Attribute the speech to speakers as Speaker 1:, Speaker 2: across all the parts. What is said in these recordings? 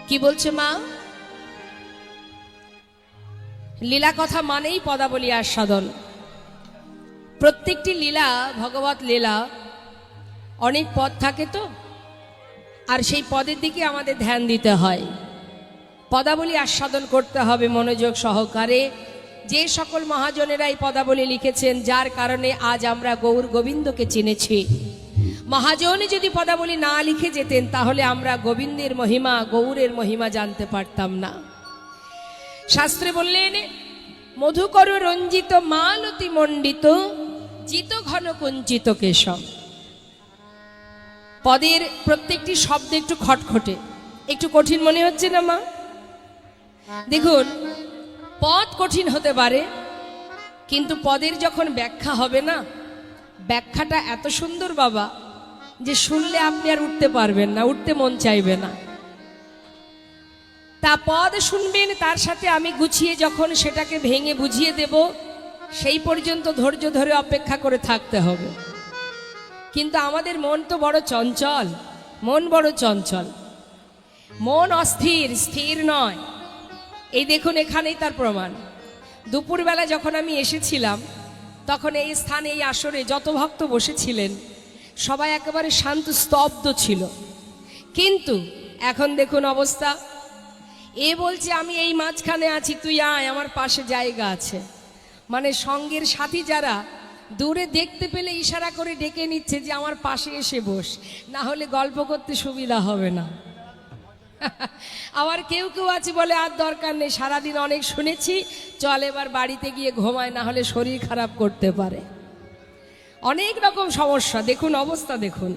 Speaker 1: কি বলছে মা? লীলা কথা মানেই পদাবলী আস্বাদন। প্রত্যেকটি লীলা ভগবত লীলা, অনেক পদ থাকে তো, আর সেই পদের দিকে আমাদের ধ্যান দিতে হয়। পদাবলী আস্বাদন করতে হবে মনোযোগ সহকারে। যে সকল মহাজনেরা এই পদাবলী লিখেছেন, যার কারণে আজ আমরা গৌর গোবিন্দকে চিনেছি। মহাজন যদি পদাবলী না লিখে যেতেন, তাহলে আমরা গোবিন্দের মহিমা, গৌরের মহিমা জানতে পারতাম না। শাস্ত্রে বললেন, মধুকর রঞ্জিত মালতি মণ্ডিত জিত ঘন কুঞ্চিত কেশম। পদের প্রত্যেকটি শব্দ একটু খটখটে, একটু কঠিন মনে হচ্ছে না মা? দেখুন, পদ কঠিন হতে পারে, কিন্তু পদের যখন ব্যাখ্যা হবে না, ব্যাখ্যাটা এত সুন্দর বাবা যে শুনলে আপনি আর উঠতে পারবেন না, উঠতে মন চাইবে না। তা পদ শুনবেন, তার সাথে আমি গুছিয়ে যখন সেটাকে ভেঙে বুঝিয়ে দেব, সেই পর্যন্ত ধৈর্য ধরে অপেক্ষা করে থাকতে হবে। কিন্তু আমাদের মন তো বড় চঞ্চল, মন বড় চঞ্চল, মন অস্থির, স্থির নয়। এই দেখুন, এখানেই তার প্রমাণ। দুপুরবেলা যখন আমি এসেছিলাম, তখন এই স্থানে, এই আসরে যত ভক্ত বসেছিলেন, সবাই একেবারে শান্ত স্তব্ধ ছিল। কিন্তু এখন দেখুন অবস্থা। এ বলছে আমি এই মাঝখানে আছি, তুই আয়, আমার পাশে জায়গা আছে। মানে সঙ্গের সাথী যারা দূরে দেখতে পেলে ইশারা করে ডেকে নিচ্ছে যে আমার পাশে এসে বস, না হলে গল্প করতে সুবিধা হবে না। আবার কেউ কেউ আছে বলে আর দরকার নেই, সারাদিন অনেক শুনেছি, চল এবার বাড়িতে গিয়ে ঘুমায়, না হলে শরীর খারাপ করতে পারে। অনেক রকম সমস্যা, দেখুন অবস্থা দেখুন।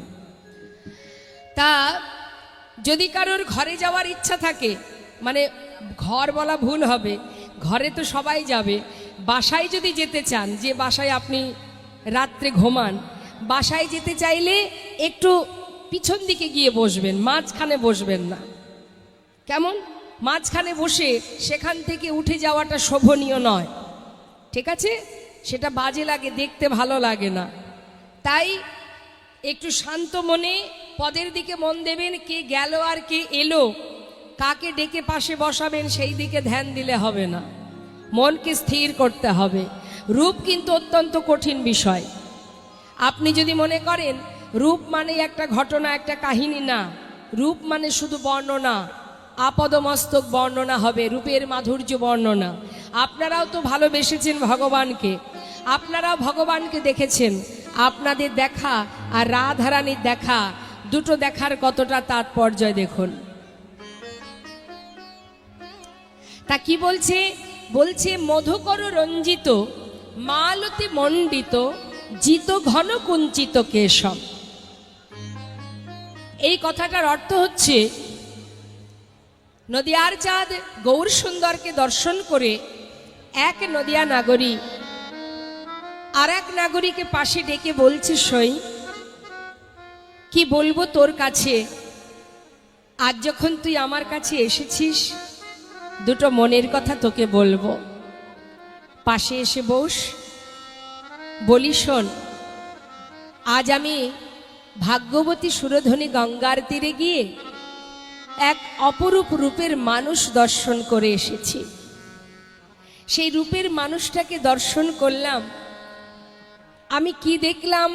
Speaker 1: তা যদি কারোর ঘরে যাওয়ার ইচ্ছা থাকে, মানে ঘর বলা ভুল হবে, ঘরে তো সবাই যাবে, বাসায় যদি যেতে চান, যে বাসায় আপনি রাত্রে ঘুমান, বাসায় যেতে চাইলে একটু পিছন দিকে গিয়ে বসবেন, মাঝখানে বসবেন না। কেমন? মাঝখানে বসে সেখান থেকে উঠে যাওয়াটা শোভনীয় নয়, ঠিক আছে? সেটা বাজে লাগে, দেখতে ভালো লাগে না। তাই একটু শান্ত মনে পদের দিকে মন দেবেন। কে গেল আর কে এলো, কাকে ডেকে পাশে বসাবেন, সেই দিকে ধ্যান দিলে হবে না, মনকে স্থির করতে হবে। রূপ কিন্তু অত্যন্ত কঠিন বিষয়। আপনি যদি মনে করেন রূপ মানে একটা ঘটনা, একটা কাহিনী, না, রূপ মানে শুধু বর্ণনা, আপদমস্তক বর্ণনা হবে, রূপের মাধুর্য বর্ণনা। আপনারাও তো ভালোবেসেছেন ভগবানকে, আপনারাও ভগবানকে দেখেছেন। আপনাদের দেখা আর রাধারানীর দেখা, দুটো দেখার কতটা তাৎপর্য দেখুন। তা কি বলছে? বলছে মধুকর রঞ্জিত মালতি মণ্ডিত জিত ঘন কুঞ্চিত কেশম। এই কথাটার অর্থ হচ্ছে, নদিয়ার চাঁদ গৌর সুন্দরকে দর্শন করে এক নদিয়া নাগরী আর এক নাগরীকে পাশে ডেকে বলছে, সই কি বলবো তোর কাছে, আজ যখন তুই আমার কাছে এসেছিস, দুটো মনের কথা তোকে বলবো, পাশে এসে বস। বলি শোন, আজ আমি ভাগ্যবতী সুরধনী গঙ্গার তীরে গিয়ে এক অপরূপ রূপের মানুষ দর্শন করে এসেছি। সেই রূপের মানুষটাকে দর্শন করলাম, আমি কি দেখলাম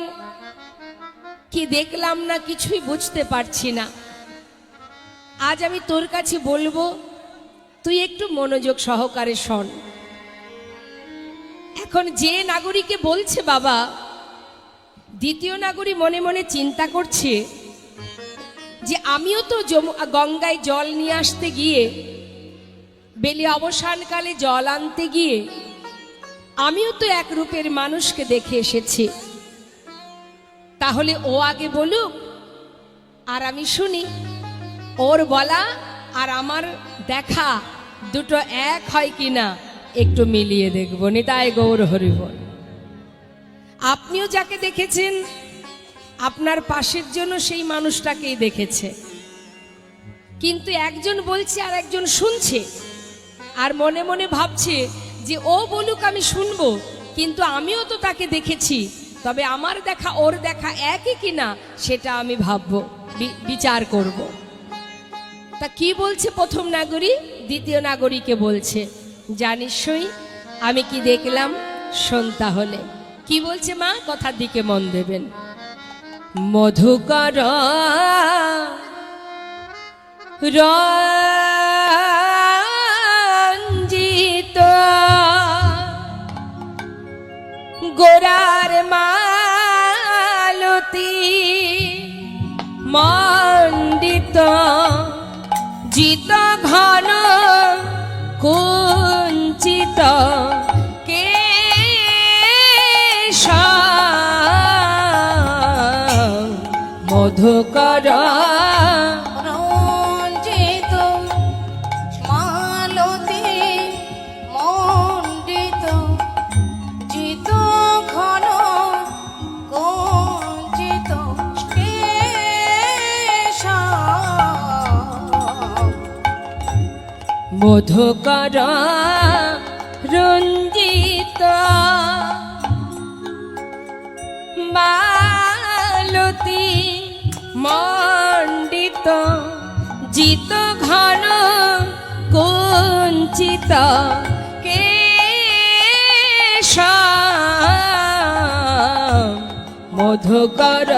Speaker 1: কি দেখলাম না কিছুই বুঝতে পারছি না। আজ আমি তোর কাছে বলবো, তুই একটু মনোযোগ সহকারে শোন। এখন যে নাগরিকে বলছে বাবা, দ্বিতীয় নাগরী মনে মনে চিন্তা করছে যে আমিও তো গঙ্গায় জল নিয়ে আসতে গিয়ে, বেলি অবসানকালে জল আনতে গিয়ে আমিও তো এক রূপের মানুষকে দেখে এসেছি। তাহলে ও আগে বলুক আর আমি শুনি, ওর বলা আর আমার দেখা দুটো এক হয় কিনা একটু মিলিয়ে দেখব। নিতাই গৌর হরিবল। আপনিও যাকে দেখেছেন, আপনার পাশের জন্য সেই মানুষটাকেই দেখেছে, কিন্তু একজন বলছে আর একজন শুনছে, আর মনে মনে ভাবছে যে ও বলুক আমি শুনবো, কিন্তু আমিও তো তাকে দেখেছি, তবে আমার দেখা ওর দেখা একই কিনা সেটা আমি ভাববো, বিচার করব। তা কি বলছে প্রথম নাগরিক? দ্বিতীয় নাগরিকে বলছে, জানিসই আমি কি দেখলাম, শোন তাহলে কি বলছে মা, কথার দিকে মন দেবেন। মধুকর রঞ্জিত গোরার মালতী মণ্ডিত জিত ঘন কুঞ্চিত কেশ মধুকর
Speaker 2: রঞ্জিত মালতী মণ্ডিত জিত ঘন কুঞ্চিত কেশ
Speaker 1: মধুকর রঞ্জিত মালতী মণ্ডিত জিত ঘন কুঞ্চিত কেশ মধুকর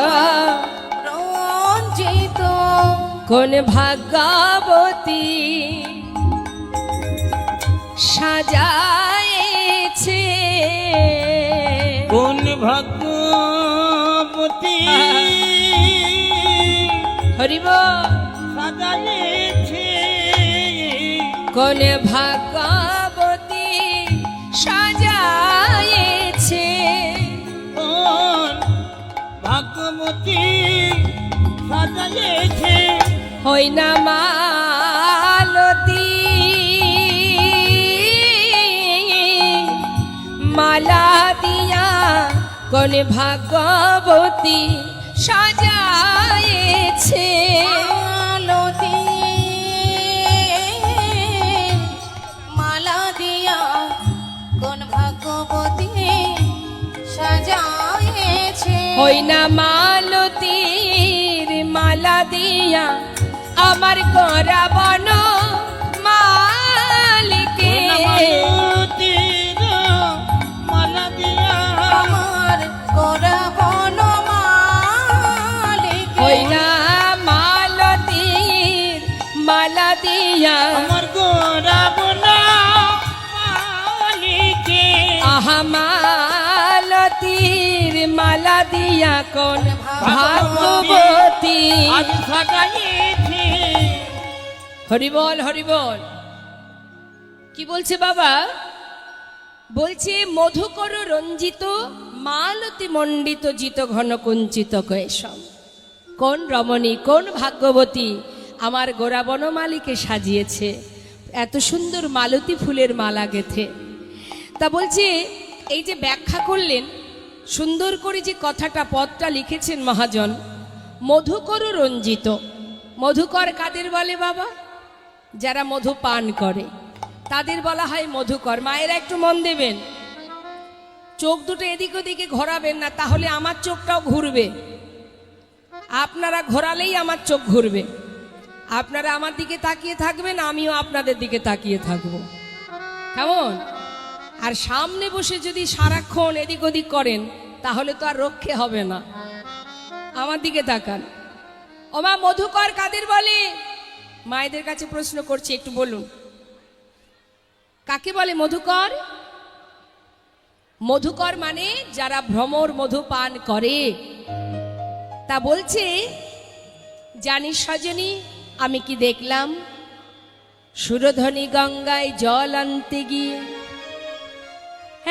Speaker 2: রঞ্জিত
Speaker 1: কোন ভাগ্যবতী সাজায়েছে,
Speaker 3: কোন ভাগ্যবতী
Speaker 1: হরিব
Speaker 3: সাজাইছে,
Speaker 1: কোন ভাগ্যবতী সাজায়েছে,
Speaker 3: কোন ভাগ্যবতী সাজাইছে,
Speaker 1: হই না মালতী মালা দিয়া, কোন ভাগ্যবতী সাজায়েছে,
Speaker 2: মালতী মালা দিয়া কোন ভাগ্যবতী সাজায়েছে,
Speaker 1: হই না মালতীর মালা দিয়া আমার গড়া বন মালিকে,
Speaker 3: মালতীর মালা দিয়া
Speaker 2: আমার গোরা বনমালিকে,
Speaker 1: হই না মালতীর মালা দিয়া
Speaker 3: আমার গোরা বনা মালিকে,
Speaker 1: আহা মালতীর মালা দিয়া কোন ভাগ্যবতী
Speaker 3: আজ সাজাইছে,
Speaker 1: হরিবল হরিবল। কি বলছে বাবা? বলছে মধুকর রঞ্জিত মালতী মণ্ডিত জিত ঘন কুঞ্চিত কেশম। কোন রমণী, কোন ভাগ্যবতী আমার গোরা বনমালীকে সাজিয়েছে এত সুন্দর মালতী ফুলের মালা গেথে। তা বলছে এই যে ব্যাখ্যা করলেন সুন্দর করে, যে কথাটা পদটা লিখেছেন মহাজন, মধুকর রঞ্জিত। মধুকর কাদের বলে বাবা? যারা মধু পান করে তাদের বলা হয় মধুকর। মায়েরা একটু মন দেবেন, চোখ দুটো এদিক ওদিকে ঘোরাবেন না, তাহলে আমার চোখটাও ঘুরবে। আপনারা ঘোরালেই আমার চোখ ঘুরবে। আপনারা আমার দিকে তাকিয়ে থাকবেন, আমিও আপনাদের দিকে তাকিয়ে থাকবো, কেমন? আর সামনে বসে যদি সারাক্ষণ এদিক ওদিক করেন তাহলে তো আর রক্ষে হবে না। আমার দিকে তাকান। ওমা মধুকর কাদের বলে? মায়েদের কাছে প্রশ্ন করছি, একটু বলুন কাকে বলে মধুকর? মধুকর মানে যারা ভ্রমর মধু পান করে। তা বলছে, জানিস সজনী আমি কি দেখলাম, সুরধ্বনি গঙ্গায় জল আনতে গিয়ে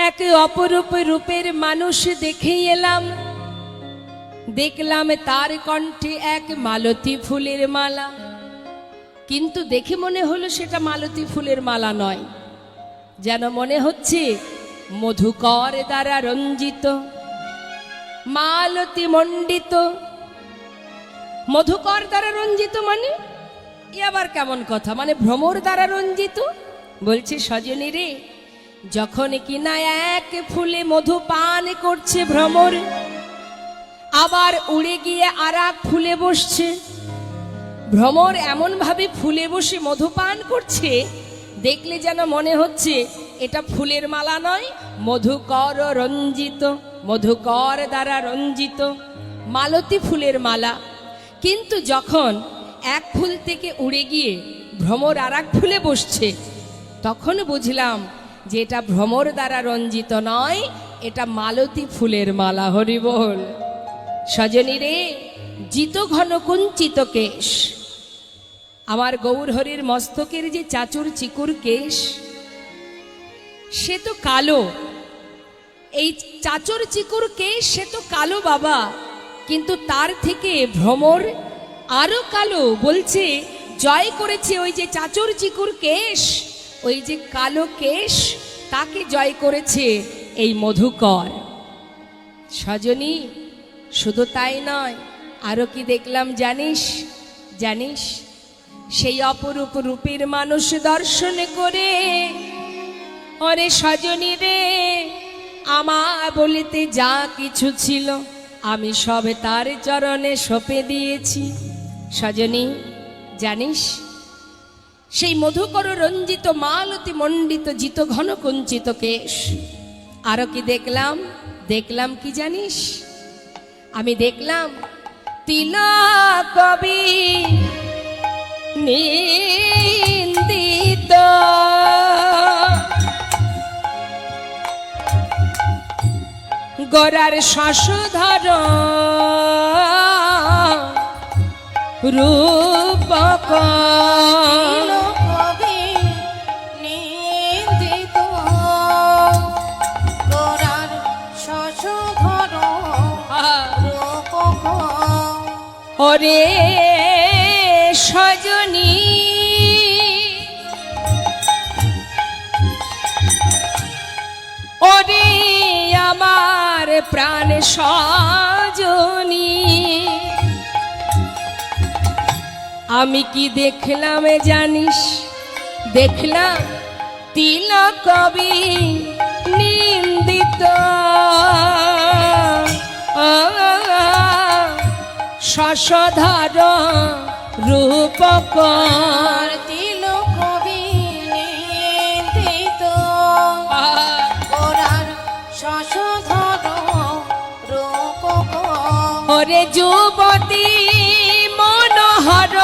Speaker 1: এক অপরূপ রূপের মানুষ দেখে এলাম। দেখলাম তার কণ্ঠে এক মালতী ফুলের মালা, কিন্তু দেখে মনে হলো সেটা মালতী ফুলের মালা নয়, যেন মনে হচ্ছে মধুকর দ্বারা রঞ্জিত মালতী মণ্ডিত। মধুকর দ্বারা রঞ্জিত মানে এ আবার কেমন কথা? মানে ভ্রমর দ্বারা রঞ্জিত। বলছে সজনী রে, যখন কিনা এক ফুলে মধু পান করছে ভ্রমর, আবার উড়ে গিয়ে আর এক ফুলে বসছে, ভ্রমর এমনভাবে ফুলে বসে মধুপান করছে, দেখলে যেন মনে হচ্ছে এটা ফুলের মালা নয়, মধুকর রঞ্জিত, মধুকর দ্বারা রঞ্জিত মালতী ফুলের মালা। কিন্তু যখন এক ফুল থেকে উড়ে গিয়ে ভ্রমর আর এক ফুলে বসছে, তখন বুঝলাম যে এটা ভ্রমর দ্বারা রঞ্জিত নয়, এটা মালতী ফুলের মালা। হরি বল। সজনী রে, জিত ঘন কুঞ্চিত কেশ, আমার গৌর হরির মস্তকের যে চাচুর চিকুর কেশ, সে তো কালো। এই চাচুর চিকুর কেশ সে তো কালো বাবা, কিন্তু তার থেকে ভ্রমর আরো কালো। বলছে জয় করেছে ওই যে চাচুর চিকুর কেশ, ওই যে কালো কেশ, তাকে জয় করেছে এই মধুকর। সজনী, শুধু তাই নয়, আরো কি দেখলাম জানিস? জানিস, সেই অপরূপ রূপের মানুষ দর্শন করে, ওরে সজনী রে, আমার বলিতে যা কিছু ছিল আমি সবে তার চরণে সঁপে দিয়েছি। সজনী, জানিস, সেই মধুকর রঞ্জিত মালতী মণ্ডিত জিত ঘন কুঞ্চিত কেশ। আরো কি দেখলাম? দেখলাম কি জানিস? আমি দেখলাম তিলক কবি নিন্দিত, গোরার শশধর রূপক,
Speaker 2: কবি নিন্দিত, গোরার শশধর রূপক।
Speaker 1: ওরে সজনী, ওরে আমার প্রাণ সজনী, আমি কি দেখলাম জানিস? দেখলাম তিলক কবি নিন্দিত, শশধর রূপক,
Speaker 2: তিলক কবি নিন্দিত, গোরার শশধর রূপক।
Speaker 1: ওরে যুবতী মনোহর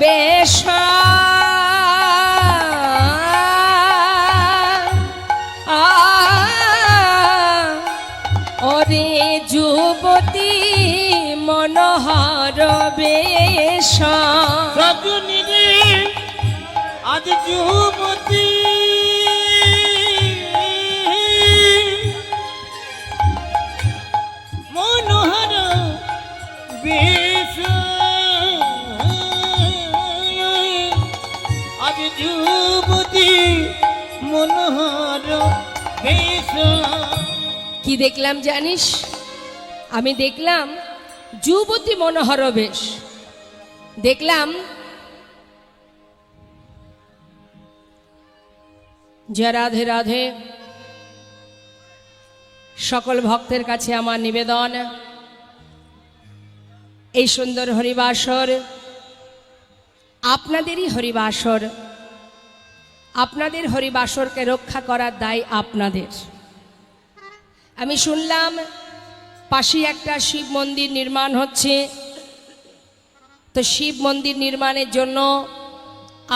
Speaker 1: বেশ, ওরে যুবতী মনোহর বেশ,
Speaker 3: সজনী রে, আজ যুবতী মনোহর বেশ, আজ যুবতী মনোহর বেশ।
Speaker 1: কি দেখলাম জানিস? আমি দেখলাম যুবতী মনোহর বেশ। দেখলাম জয় রাধে রাধে। সকল ভক্তের কাছে আমার নিবেদন, এই সুন্দর হরিবাসর আপনাদেরই হরিবাসর, আপনাদের হরিবাসরকে রক্ষা করার দায় আপনাদের। আমি শুনলাম পাশে একটা শিব মন্দির নির্মাণ হচ্ছে, তো শিব মন্দির নির্মাণের জন্য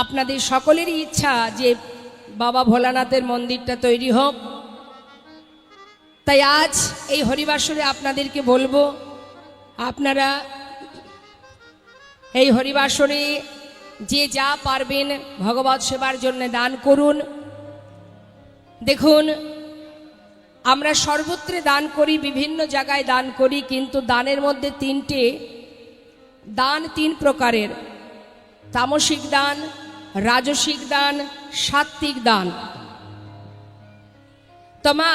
Speaker 1: আপনাদের সকলেরই ইচ্ছা যে বাবা ভোলানাথের মন্দিরটা তৈরি হোক। তাই আজ এই হরিবাসরে আপনাদেরকে বলবো, আপনারা এই হরিবাসরে যে যা পারবেন ভগবত সেবার জন্য দান করুন। দেখুন, আমরা সর্বত্রে দান করি, বিভিন্ন জায়গায় দান করি, কিন্তু দানের মধ্যে তিনটে দান, তিন প্রকারের: তামসিক দান, রাজসিক দান, সাত্ত্বিক দান। তো মা,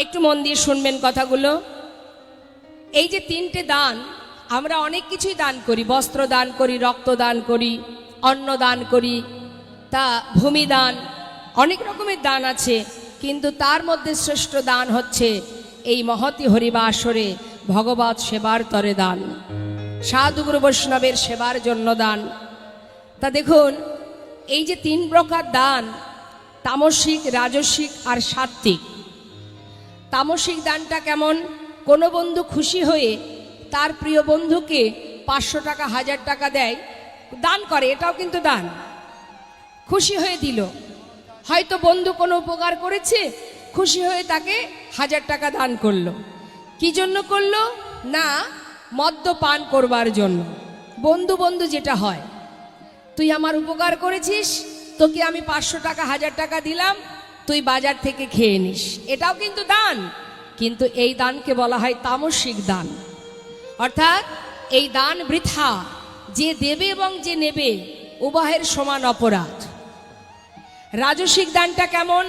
Speaker 1: একটু মন দিয়ে শুনবেন কথাগুলো। এই যে তিনটে দান, আমরা অনেক কিছুই দান করি, বস্ত্র দান করি, রক্ত দান করি, অন্ন দান করি, তা ভূমি দান, অনেক রকমের দান আছে, কিন্তু তার মধ্যে শ্রেষ্ঠ দান হচ্ছে এই মহতি হরিবাসরে ভগবত সেবার তরে দান। সাধুগুরু বৈষ্ণবের সেবার জন্য দান। তা দেখুন, এই যে 3 প্রকার দান, তামসিক, রাজসিক আর সাত্ত্বিক। তামসিক দানটা কেমন? কোনো বন্ধু খুশি হয়ে তার প্রিয় বন্ধুকে 500 টাকা 1000 টাকা দেয়, দান করে, এটাও কিন্তু দান। খুশি হয়ে দিল, হয়তো বন্ধু কোনো উপকার করেছে, খুশি হয়ে তাকে 1000 টাকা দান করলো। কি জন্য করলো? না, মদ্যপান করবার জন্য। বন্ধু বন্ধু যেটা হয়, তুই আমার উপকার করেছিস, তোকে আমি 500 টাকা 1000 টাকা দিলাম, তুই বাজার থেকে খেয়ে নিস, এটাও কিন্তু দান। কিন্তু এই দানকে বলা হয় তামসিক দান। অর্থাৎ এই দান বৃথা, যে দেবে এবং যে নেবে উভয়ের সমান অপরাধ। রাজসিক দানটা কেমন?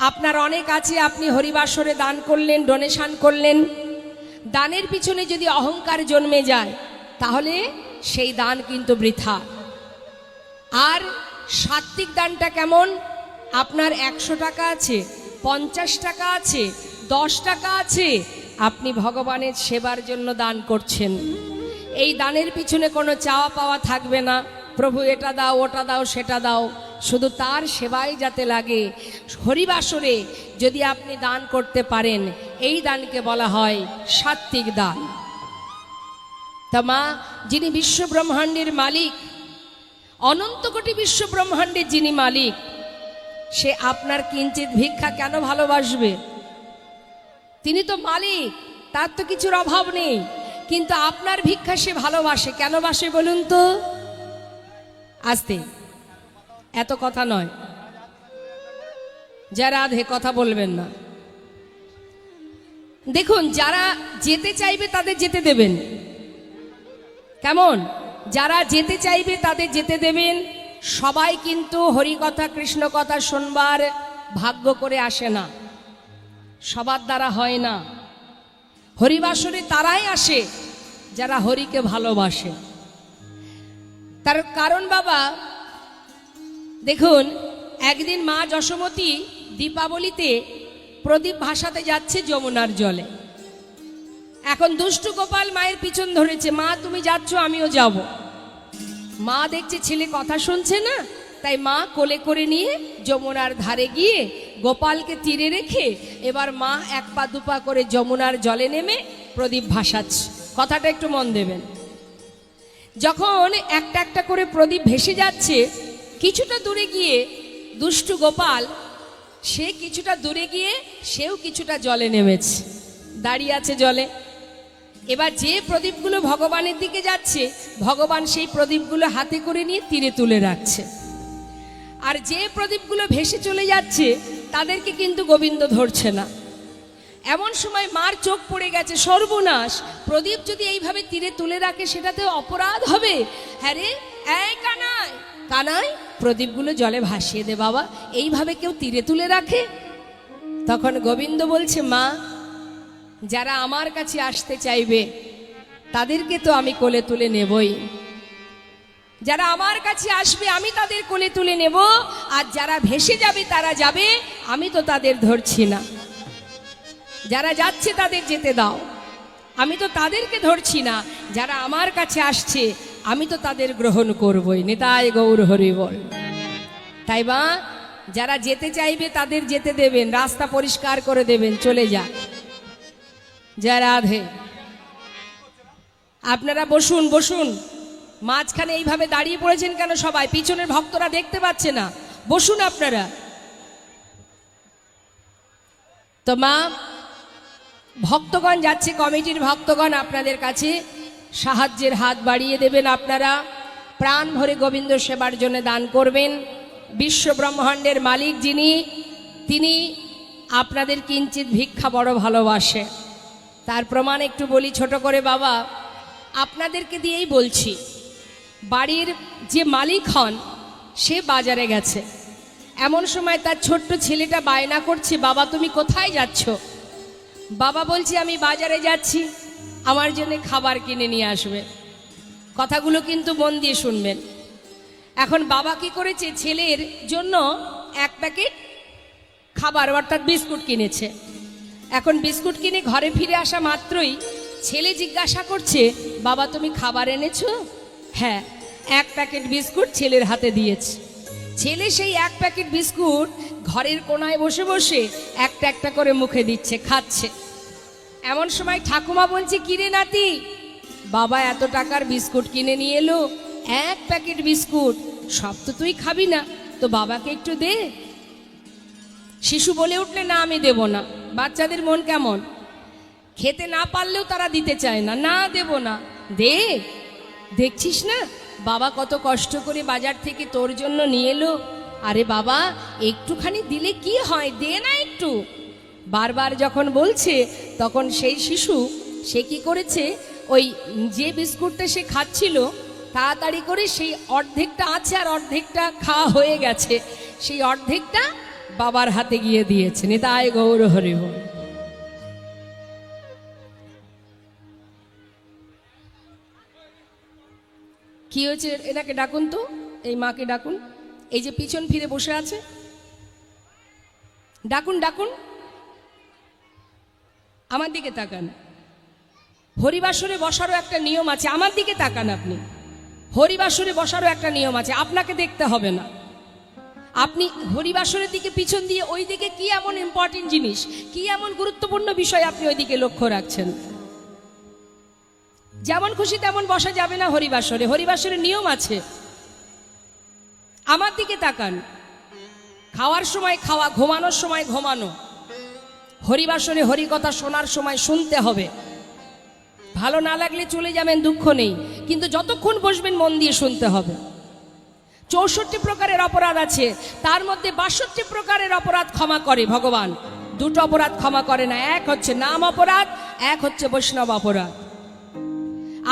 Speaker 1: আপনার অনেক আছে, আপনি হরিবাসরে দান করলেন, ডোনেশন করলেন, দানের পিছনে যদি অহংকার জন্মে যায় তাহলে সেই দান কিন্তু বৃথা। আর সাত্ত্বিক দানটা কেমন? আপনার 100 টাকা আছে, 50 টাকা আছে, 10 টাকা আছে, আপনি ভগবানের সেবার জন্য দান করছেন। এই দানের পিছনে কোনো চাওয়া পাওয়া থাকবে না, প্রভু এটা দাও, ওটা দাও, সেটা দাও, শুধু তার সেবায় যাতে লাগে। হরিবাসরে যদি আপনি দান করতে পারেন, এই দানকে বলা হয় সাত্ত্বিক দান। তা মা, যিনি বিশ্ব ব্রহ্মাণ্ডের মালিক, অনন্ত কোটি বিশ্ব ব্রহ্মাণ্ডের যিনি মালিক, সে আপনার কিঞ্চিত ভিক্ষা কেন ভালোবাসবে? তিনি তো মালিক, তার তো কিছুর অভাব নেই, কিন্তু আপনার ভিক্ষা সে ভালোবাসে। কেন বাসে বলুন তো? আস্তে, এত কথা নয়, যারা আধে কথা বলবেন না। দেখুন, যারা যেতে চাইবে তাদের যেতে দেবেন। কেমন? যারা যেতে চাইবে তাদের যেতে দেবেন। সবাই কিন্তু হরি কথা, কৃষ্ণ কথা শুনবার ভাগ্য করে আসে না, সবার দ্বারা হয় না। হরিবাসরে তারাই আসে যারা হরিকে ভালোবাসে। তার কারণ বাবা, দেখুন, একদিন মা যশোমতী দীপাবলিতে প্রদীপ ভাসাতে যাচ্ছে যমুনার জলে। এখন দুষ্টু গোপাল মায়ের পিছন ধরেছে, মা তুমি যাচ্ছ, আমিও যাব। মা দেখছে ছেলে কথা শুনছে না, তাই মা কোলে করে নিয়ে যমুনার ধারে গিয়ে গোপালকে তীরে রেখে এবার মা 1 পা 2 পা করে যমুনার জলে নেমে প্রদীপ ভাসাচ্ছে। কথাটা একটু মন দেবেন। যখন একটা একটা করে প্রদীপ ভেসে যাচ্ছে, কিছুটা দূরে গিয়ে দুষ্টু গোপাল, সে কিছুটা দূরে গিয়ে সেও কিছুটা জলে নেমেছে, দাঁড়িয়ে আছে জলে। এবার যে প্রদীপগুলো ভগবানের দিকে যাচ্ছে, ভগবান সেই প্রদীপগুলো হাতে করে নিয়ে তীরে তুলে রাখছে। আর যে প্রদীপগুলো ভেসে চলে যাচ্ছে তাদেরকে কিন্তু গোবিন্দ ধরছে না। এমন সময় মার চোখ পড়ে গেছে, সর্বনাশ, প্রদীপ যদি এইভাবে তীরে তুলে রাখে সেটাতে অপরাধ হবে। হ্যাঁ রে, এই কানাই, কানাই, প্রদীপগুলো জলে ভাসিয়ে দে বাবা, এইভাবে কেউ তীরে তুলে রাখে? তখন গোবিন্দ বলছে, মা, যারা আমার কাছে আসতে চাইবে তাদেরকে তো আমি কোলে তুলে নেবই। যারা আমার কাছে আসবে আমি তাদের কোলে তুলে নেব, আর যারা ভেসে যাবে তারা যাবে, আমি তো তাদের ধরছি না। যারা যাচ্ছে তাদের যেতে দাও, আমি তো তাদেরকে ধরছি না। যারা আমার কাছে আসছে আমি তো তাদের গ্রহণ করবই। নিতাই গৌর হরি বল। তাই বা যারা যেতে চাইবে তাদের যেতে দেবেন, রাস্তা পরিষ্কার করে দেবেন, চলে যা। জয় রাধে। আপনারা বসুন, বসুন। মাঝখানে এইভাবে দাঁড়িয়ে পড়েছেন কেন সবাই? পিছনের ভক্তরা দেখতে পাচ্ছে না, বসুন আপনারা। তো মা, ভক্তগণ যাচ্ছে, কমিটির ভক্তগণ আপনাদের কাছে সাহায্যের হাত বাড়িয়ে দেবেন। আপনারা প্রাণ ভরে গোবিন্দ সেবার জন্য দান করবেন। বিশ্ব ব্রহ্মাণ্ডের মালিক যিনি, তিনি আপনাদের কিঞ্চিত ভিক্ষা বড় ভালোবাসে। তার প্রমাণ একটু বলি ছোট করে বাবা, আপনাদেরকে দিয়েই বলছি। বাড়ির যে মালিক হন সে বাজারে গেছে, এমন সময় তার ছোট্ট ছেলেটা বায়না করছে, বাবা তুমি কোথায় যাচ্ছ? বাবা বলছে, আমি বাজারে যাচ্ছি, আমার জন্য খাবার কিনে নিয়ে আসবে। কথাগুলো কিন্তু মন দিয়ে শুনবেন। এখন বাবা কি করেছে, ছেলের জন্য 1 প্যাকেট খাবার অর্থাৎ বিস্কুট কিনেছে। এখন বিস্কুট কিনে ঘরে ফিরে আসা মাত্রই ছেলে জিজ্ঞাসা করছে, বাবা তুমি খাবার এনেছো? হ্যাঁ, এক প্যাকেট বিস্কুট ছেলের হাতে দিয়েছে। ছেলে সেই এক প্যাকেট বিস্কুট ঘরের কোনায় বসে বসে একটা একটা করে মুখে দিচ্ছে, খাচ্ছে। এমন সময় ঠাকুমা বলছে, কিরে নাতি, বাবা এত টাকার বিস্কুট কিনে নিয়ে এলো, এক প্যাকেট বিস্কুট, সব তো তুই খাবি না, তো বাবাকে একটু দে। শিশু বলে উঠলে, না আমি দেব না। বাচ্চাদের মন কেমন, খেতে না পারলেও তারা দিতে চায় না, না দেব না, দে। দেখছিস না বাবা কত কষ্ট করে বাজার থেকে তোর জন্য নিয়ে এলো, আরে বাবা একটুখানি দিলে কি হয়, দে না একটু। বারবার যখন বলছে তখন সেই শিশু সে কি করেছে, ওই যে বিস্কুটটা সে খাচ্ছিল তাড়াতাড়ি করে সেই অর্ধেকটা আছে আর অর্ধেকটা খাওয়া হয়ে গেছে, সেই অর্ধেকটা বাবার হাতে গিয়ে দিয়েছে। নিতাই গৌর হরি বল। কি হয়েছে, এনাকে ডাকুন তো, এই মাকে ডাকুন, এই যে পিছন ফিরে বসে আছে, ডাকুন ডাকুন, আমার দিকে তাকান। হরিবাসরে বসারও একটা নিয়ম আছে, আমার দিকে তাকান আপনি। হরিবাসরে বসারও একটা নিয়ম আছে, আপনাকে দেখতে হবে না। আপনি হরিবাসরের দিকে পিছন দিয়ে ওই দিকে কি এমন ইম্পর্টেন্ট জিনিস, কি এমন গুরুত্বপূর্ণ বিষয় আপনি ওই দিকে লক্ষ্য রাখছেন? যেমন খুশি তেমন বসা যাবে না হরিবাসরে, হরিবাসরের নিয়ম আছে। আমার দিকে তাকান। খাওয়ার সময় খাওয়া, ঘুমানোর সময় ঘুমানো, হরিবাসরে হরিকথা শোনার সময় শুনতে হবে। ভালো না লাগলে চলে যাবেন, দুঃখ নেই, কিন্তু যতক্ষণ বসবেন মন দিয়ে শুনতে হবে। 64 প্রকারের অপরাধ আছে, তার মধ্যে 62 প্রকারের অপরাধ ক্ষমা করে ভগবান। দুটো অপরাধ ক্ষমা করে না, এক হচ্ছে নাম অপরাধ, এক হচ্ছে বৈষ্ণব অপরাধ।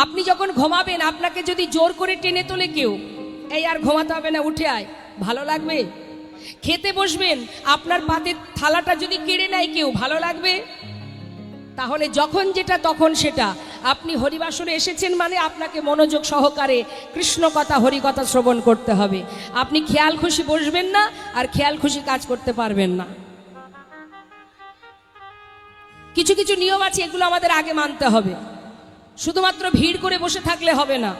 Speaker 1: আপনি যখন ঘুমাবেন, আপনাকে যদি জোর করে টেনে তোলে কেউ, এই আর ঘুমাতে হবে না, উঠে আয়, ভালো লাগবে? খেতে বসবেন, আপনার পাতের থালাটা যদি কেড়ে নেয় কেউ, ভালো লাগবে? তাহলে যখন যেটা তখন সেটা। আপনি হরিবাসরে এসেছেন মানে আপনাকে মনোযোগ সহকারে কৃষ্ণ কথা হরিকথা শ্রবণ করতে হবে। আপনি খেয়াল খুশি বসবেন না আর খেয়াল খুশি কাজ করতে পারবেন না। কিছু কিছু নিয়ম আছে, এগুলো আমাদের আগে মানতে হবে। শুধুমাত্র ভিড় করে বসে থাকলে হবে না।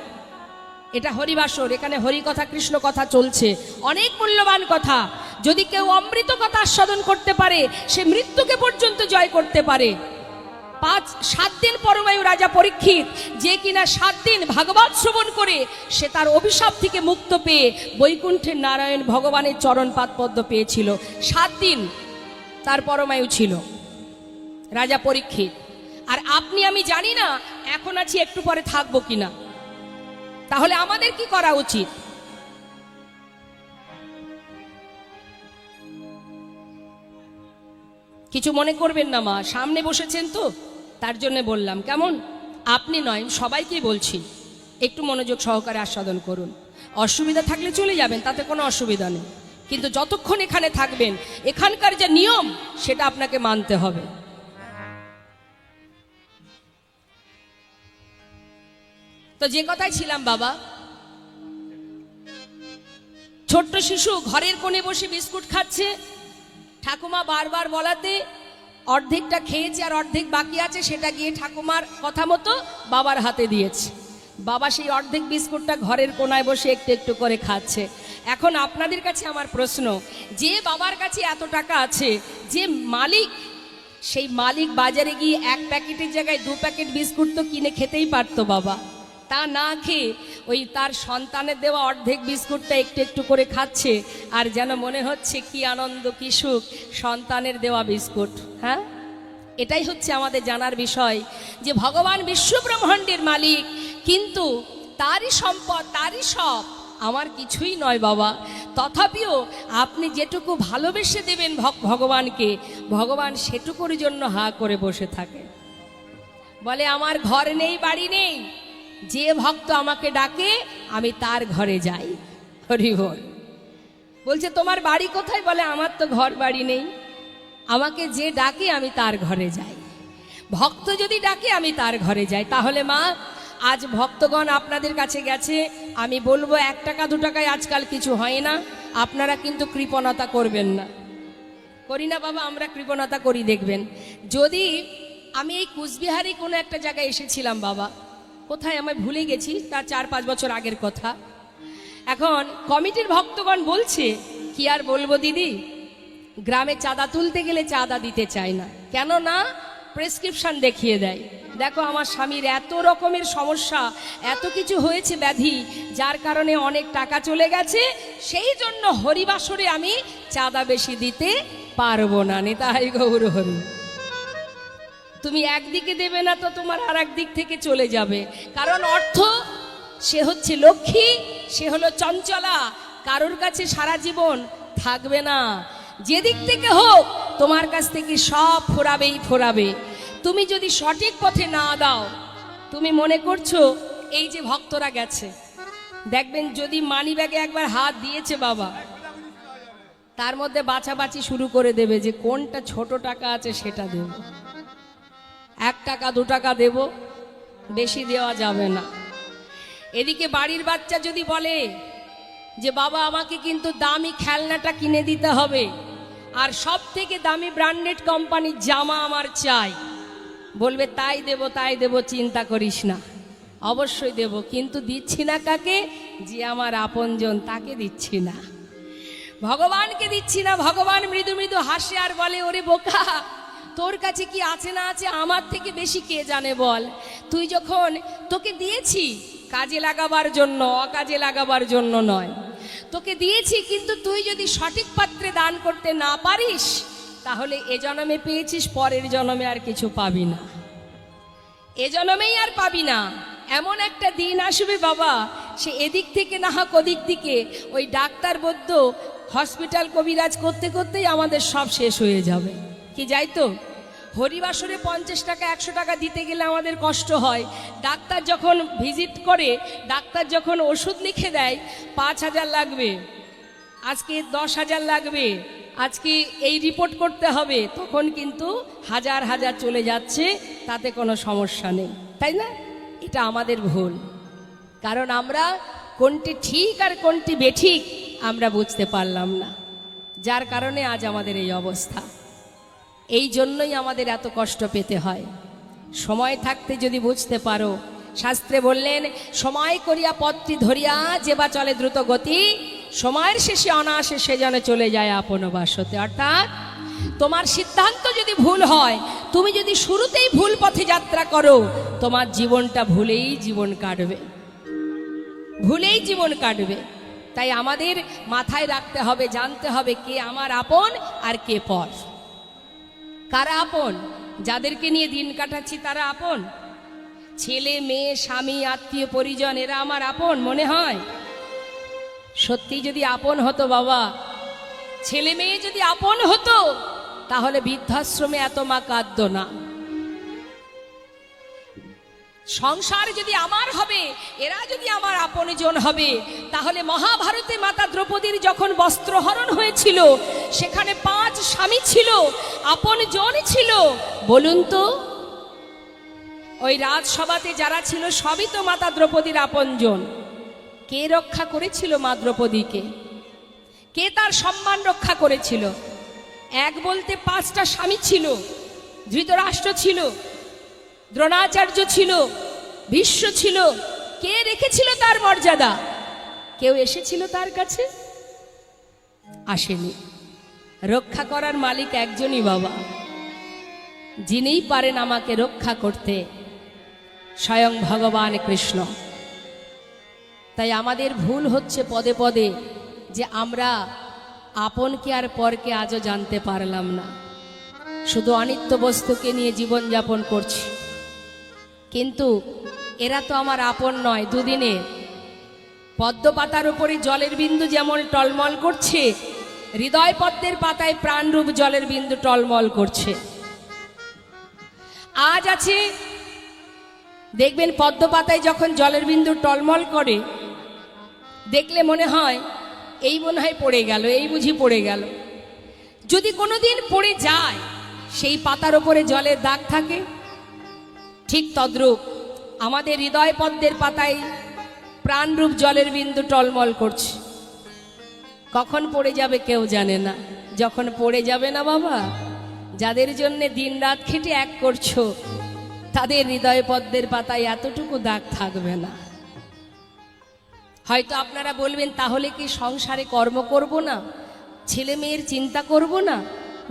Speaker 1: এটা হরিবাসর, এখানে হরিকথা কৃষ্ণ কথা চলছে, অনেক মূল্যবান কথা। যদি কেউ অমৃত কথা আস্বাদন করতে পারে, সে মৃত্যুকে পর্যন্ত জয় করতে পারে। 7 দিন পরমায়ু রাজা পরীক্ষিত, যে কিনা 7 দিন ভাগবত শ্রবণ করে সে তার অভিশাপ থেকে মুক্ত পেয়ে বৈকুণ্ঠের নারায়ণ ভগবানের চরণ পাদপদ্ম পেয়েছিল। 7 দিন তার পরমায়ু ছিল রাজা পরীক্ষিত। আর আপনি আমি জানি না এখন আছি, একটু পরে থাকবো কিনা। তাহলে আমাদের কি করা উচিত? কিছু মনে করবেন না মা, সামনে বসেছেন তো তার জন্য বললাম, কেমন? আপনি নয়, সবাইকেই বলছি, একটু মনোযোগ সহকারে আস্বাদন করুন। অসুবিধা থাকলে চলে যাবেন, তাতে কোনো অসুবিধা নেই, কিন্তু যতক্ষণ এখানে থাকবেন এখানকার যে নিয়ম সেটা আপনাকে মানতে হবে। তো যে কথাই ছিলাম বাবা, ছোট্ট শিশু ঘরের কোণে বসে বিস্কুট খাচ্ছে, ঠাকুমা বারবার বলাতে অর্ধেকটা খেয়েছে আর অর্ধেক বাকি আছে, সেটা গিয়ে ঠাকুমার কথা মতো বাবার হাতে দিয়েছে। বাবা সেই অর্ধেক বিস্কুটটা ঘরের কোণায় বসে একটু একটু করে খাচ্ছে। এখন আপনাদের কাছে আমার প্রশ্ন, যে বাবার কাছে এত টাকা আছে, যে মালিক, সেই মালিক বাজারে গিয়ে 1 প্যাকেটের জায়গায় 2 প্যাকেট বিস্কুট তো কিনে খেতেই পারতো বাবা। তা না খেয়ে ওই তার সন্তানের দেওয়া অর্ধেক বিস্কুটটা একটু একটু করে খাচ্ছে, আর যেন মনে হচ্ছে কি আনন্দ কি সুখ, সন্তানের দেওয়া বিস্কুট। হ্যাঁ, এটাই হচ্ছে আমাদের জানার বিষয়, যে ভগবান বিশ্বব্রহ্মাণ্ডের মালিক, কিন্তু তারই সম্পদ, তারই সব, আমার কিছুই নয় বাবা। তথাপিও আপনি যেটুকু ভালোবেসে দেবেন ভগবানকে, ভগবান সেটুকুর জন্য হা করে বসে থাকে। বলে আমার ঘর নেই বাড়ি নেই, যে ভক্ত আমাকে ডাকে আমি তার ঘরে যাই। হরি বল। বলছে তোমার বাড়ি কোথায়? বলে আমার তো ঘর বাড়ি নেই, আমাকে যে ডাকে আমি তার ঘরে যাই। ভক্ত যদি ডাকে আমি তার ঘরে যাই। তাহলে মা, আজ ভক্তগণ আপনাদের কাছে গেছে, আমি বলবো 1 টাকা 2 টাকায় আজকাল কিছু হয় না। আপনারা কিন্তু কৃপণতা করবেন না। করি না বাবা, আমরা কৃপণতা করি। দেখবেন যদি আমি এই কুচবিহারে কোনো একটা জায়গায় এসেছিলাম বাবা, কোথায় আমি ভুলে গেছি, তার 4-5 বছর আগের কথা। এখন কমিটির ভক্তগণ বলছে, কি আর বলবো দিদি, গ্রামে চাঁদা তুলতে গেলে চাঁদা দিতে চায় না, কেন না প্রেসক্রিপশন দেখিয়ে দেয়। দেখো আমার স্বামীর এত রকমের সমস্যা, এত কিছু হয়েছে ব্যাধি, যার কারণে অনেক টাকা চলে গেছে, সেই জন্য হরিবাসরে আমি চাঁদা বেশি দিতে পারবো না। নিতাই গৌর হরি। তুমি একদিকে দেবে না তো তোমার আর একদিক থেকে চলে যাবে, কারণ অর্থ সে হচ্ছে লক্ষ্মী, সে হলো চঞ্চলা, কারোর কাছে সারা জীবন থাকবে না। যেদিক থেকে হোক তোমার কাছ থেকে সব ফোরাবেই ফোরাবে। তুমি যদি সঠিক পথে না দাও, তুমি মনে করছো এই যে ভক্তরা গেছে, দেখবেন যদি মানি ব্যাগে একবার হাত দিয়েছে বাবা, তার মধ্যে বাছাবাছি শুরু করে দেবে যে কোনটা ছোট টাকা আছে সেটা দেব, 1 টাকা 2 টাকা দেব, বেশি দেওয়া যাবে না। এদিকে বাড়ির বাচ্চা যদি বলে যে বাবা আমাকে কিন্তু দামি খেলনাটা কিনে দিতে হবে, আর সব থেকে দামি ব্র্যান্ডেড কোম্পানির জামা আমার চাই, বলবে তাই দেব, চিন্তা করিস না, অবশ্যই দেব, কিন্তু দিচ্ছি না কাকে? যে আমার আপনজন, তাকে দিচ্ছি না, ভগবানকে দিচ্ছি না। ভগবান মৃদু মৃদু হাসে আর বলে, ওরে বোকা, তোর কাছে কি আছে না আছে আমার থেকে বেশি কে জানে বল। তুই যখন, তোকে দিয়েছি কাজে লাগাবার জন্য, অকাজে লাগাবার জন্য নয়, তোকে দিয়েছি, কিন্তু তুই যদি সঠিক পাত্রে দান করতে না পারিস, তাহলে এ জন্মে পেয়েছিস, পরের জন্মে আর কিছু পাবি না, এ জন্মেই আর পাবি না। এমন একটা দিন আসবে বাবা, সে এদিক থেকে না হোক ওদিক দিকে ওই ডাক্তার বৈদ্য হসপিটাল কবিরাজ করতে করতেই আমাদের সব শেষ হয়ে যাবে। কি যাই তো, হরিবাসরে 50 টাকা 100 টাকা দিতে গেলে আমাদের কষ্ট হয়। ডাক্তার যখন ভিজিট করে, ডাক্তার যখন ওষুধ লিখে দেয় 5000 লাগবে, আজকে 10,000 লাগবে, আজকে এই রিপোর্ট করতে হবে, তখন কিন্তু হাজার হাজার চলে যাচ্ছে, তাতে কোনো সমস্যা নেই, তাই না? এটা আমাদের ভুল, কারণ আমরা কোনটি ঠিক আর কোনটি বেঠিক আমরা বুঝতে পারলাম না, যার কারণে আজ আমাদের এই অবস্থা। এই জন্যই আমাদের এত কষ্ট পেতে হয়। সময় থাকতে যদি বুঝতে পারো, শাস্ত্রে বললেন, সময় করিয়া পথটি ধরিয়া যেবা চলে দ্রুত গতি, সময়ের শেষে অনায়াসে সে যেন চলে যায় আপন বাসতে। অর্থাৎ তোমার সিদ্ধান্ত যদি ভুল হয়, তুমি যদি শুরুতেই ভুল পথে যাত্রা করো, তোমার জীবনটা ভুলেই জীবন কাটবে, ভুলেই জীবন কাটবে। তাই আমাদের মাথায় রাখতে হবে, জানতে হবে কে আমার আপন আর কে পর। কারা আপন? যাদেরকে নিয়ে দিন কাটাচ্ছি তারা আপন। ছেলে মেয়ে স্বামী আত্মীয় পরিজন এরা আমার আপন মনে হয়? সত্যি যদি আপন হতো বাবা, ছেলে মেয়ে যদি আপন হতো, তাহলে বৃদ্ধাশ্রমে এত মা কাঁদতো না। সংসার যদি আমার হবে, এরা যদি আমার আপনজন হবে, তাহলে মহাভারতে মাতা দ্রৌপদীর যখন বস্ত্রহরণ হয়েছিল, সেখানে 5 স্বামী ছিল, আপনজন ছিল। বলুন তো, ওই রাজসভাতে যারা ছিল সবই তো মাতা দ্রৌপদীর আপনজন। কে রক্ষা করেছিল মা দ্রৌপদীকে? কে তার সম্মান রক্ষা করেছিল? এক বলতে 5টা স্বামী ছিল। ধৃতরাষ্ট্র ছিল, দ্রোণাচার্য ছিল, ভীষ্ম ছিল। কে রেখেছিল তার মর্যাদা? কেউ এসেছিল তার কাছে? আসেনি। রক্ষা করার মালিক একজনই বাবা, যিনিই পারেন আমাকে রক্ষা করতে, স্বয়ং ভগবান কৃষ্ণ। তাই আমাদের ভুল হচ্ছে পদে পদে যে আমরা আপনকে আর পরকে আজও জানতে পারলাম না, শুধু অনিত্য বস্তুকে নিয়ে জীবনযাপন করছি। কিন্তু এরা তো আমার আপন নয়। দুদিনে পদ্ম পাতার উপরে জলের বিন্দু যেমন টলমল করছে, হৃদয় পদ্মের পাতায় প্রাণরূপ জলের বিন্দু টলমল করছে। আজ আছে, দেখবেন পদ্ম পাতায় যখন জলের বিন্দু টলমল করে, দেখলে মনে হয় এই মনে হয় পড়ে গেল, এই বুঝি পড়ে গেল। যদি কোনোদিন পড়ে যায়, সেই পাতার উপরে জলের দাগ থাকে। ঠিক তদ্রূপ আমাদের হৃদয় পদ্মের পাতায় প্রাণরূপ জলের বিন্দু টলমল করছে। কখন পড়ে যাবে কেউ জানে না। যখন পড়ে যাবে না বাবা, যাদের জন্য দিনরাত খেটে এক করছো, তাদের হৃদয় পদ্মের পাতায় এতটুকু দাগ থাকবে না। হয়তো আপনারা বলবেন, তাহলে কি সংসারে কর্ম করব না, ছেলে মেয়ের চিন্তা করব না?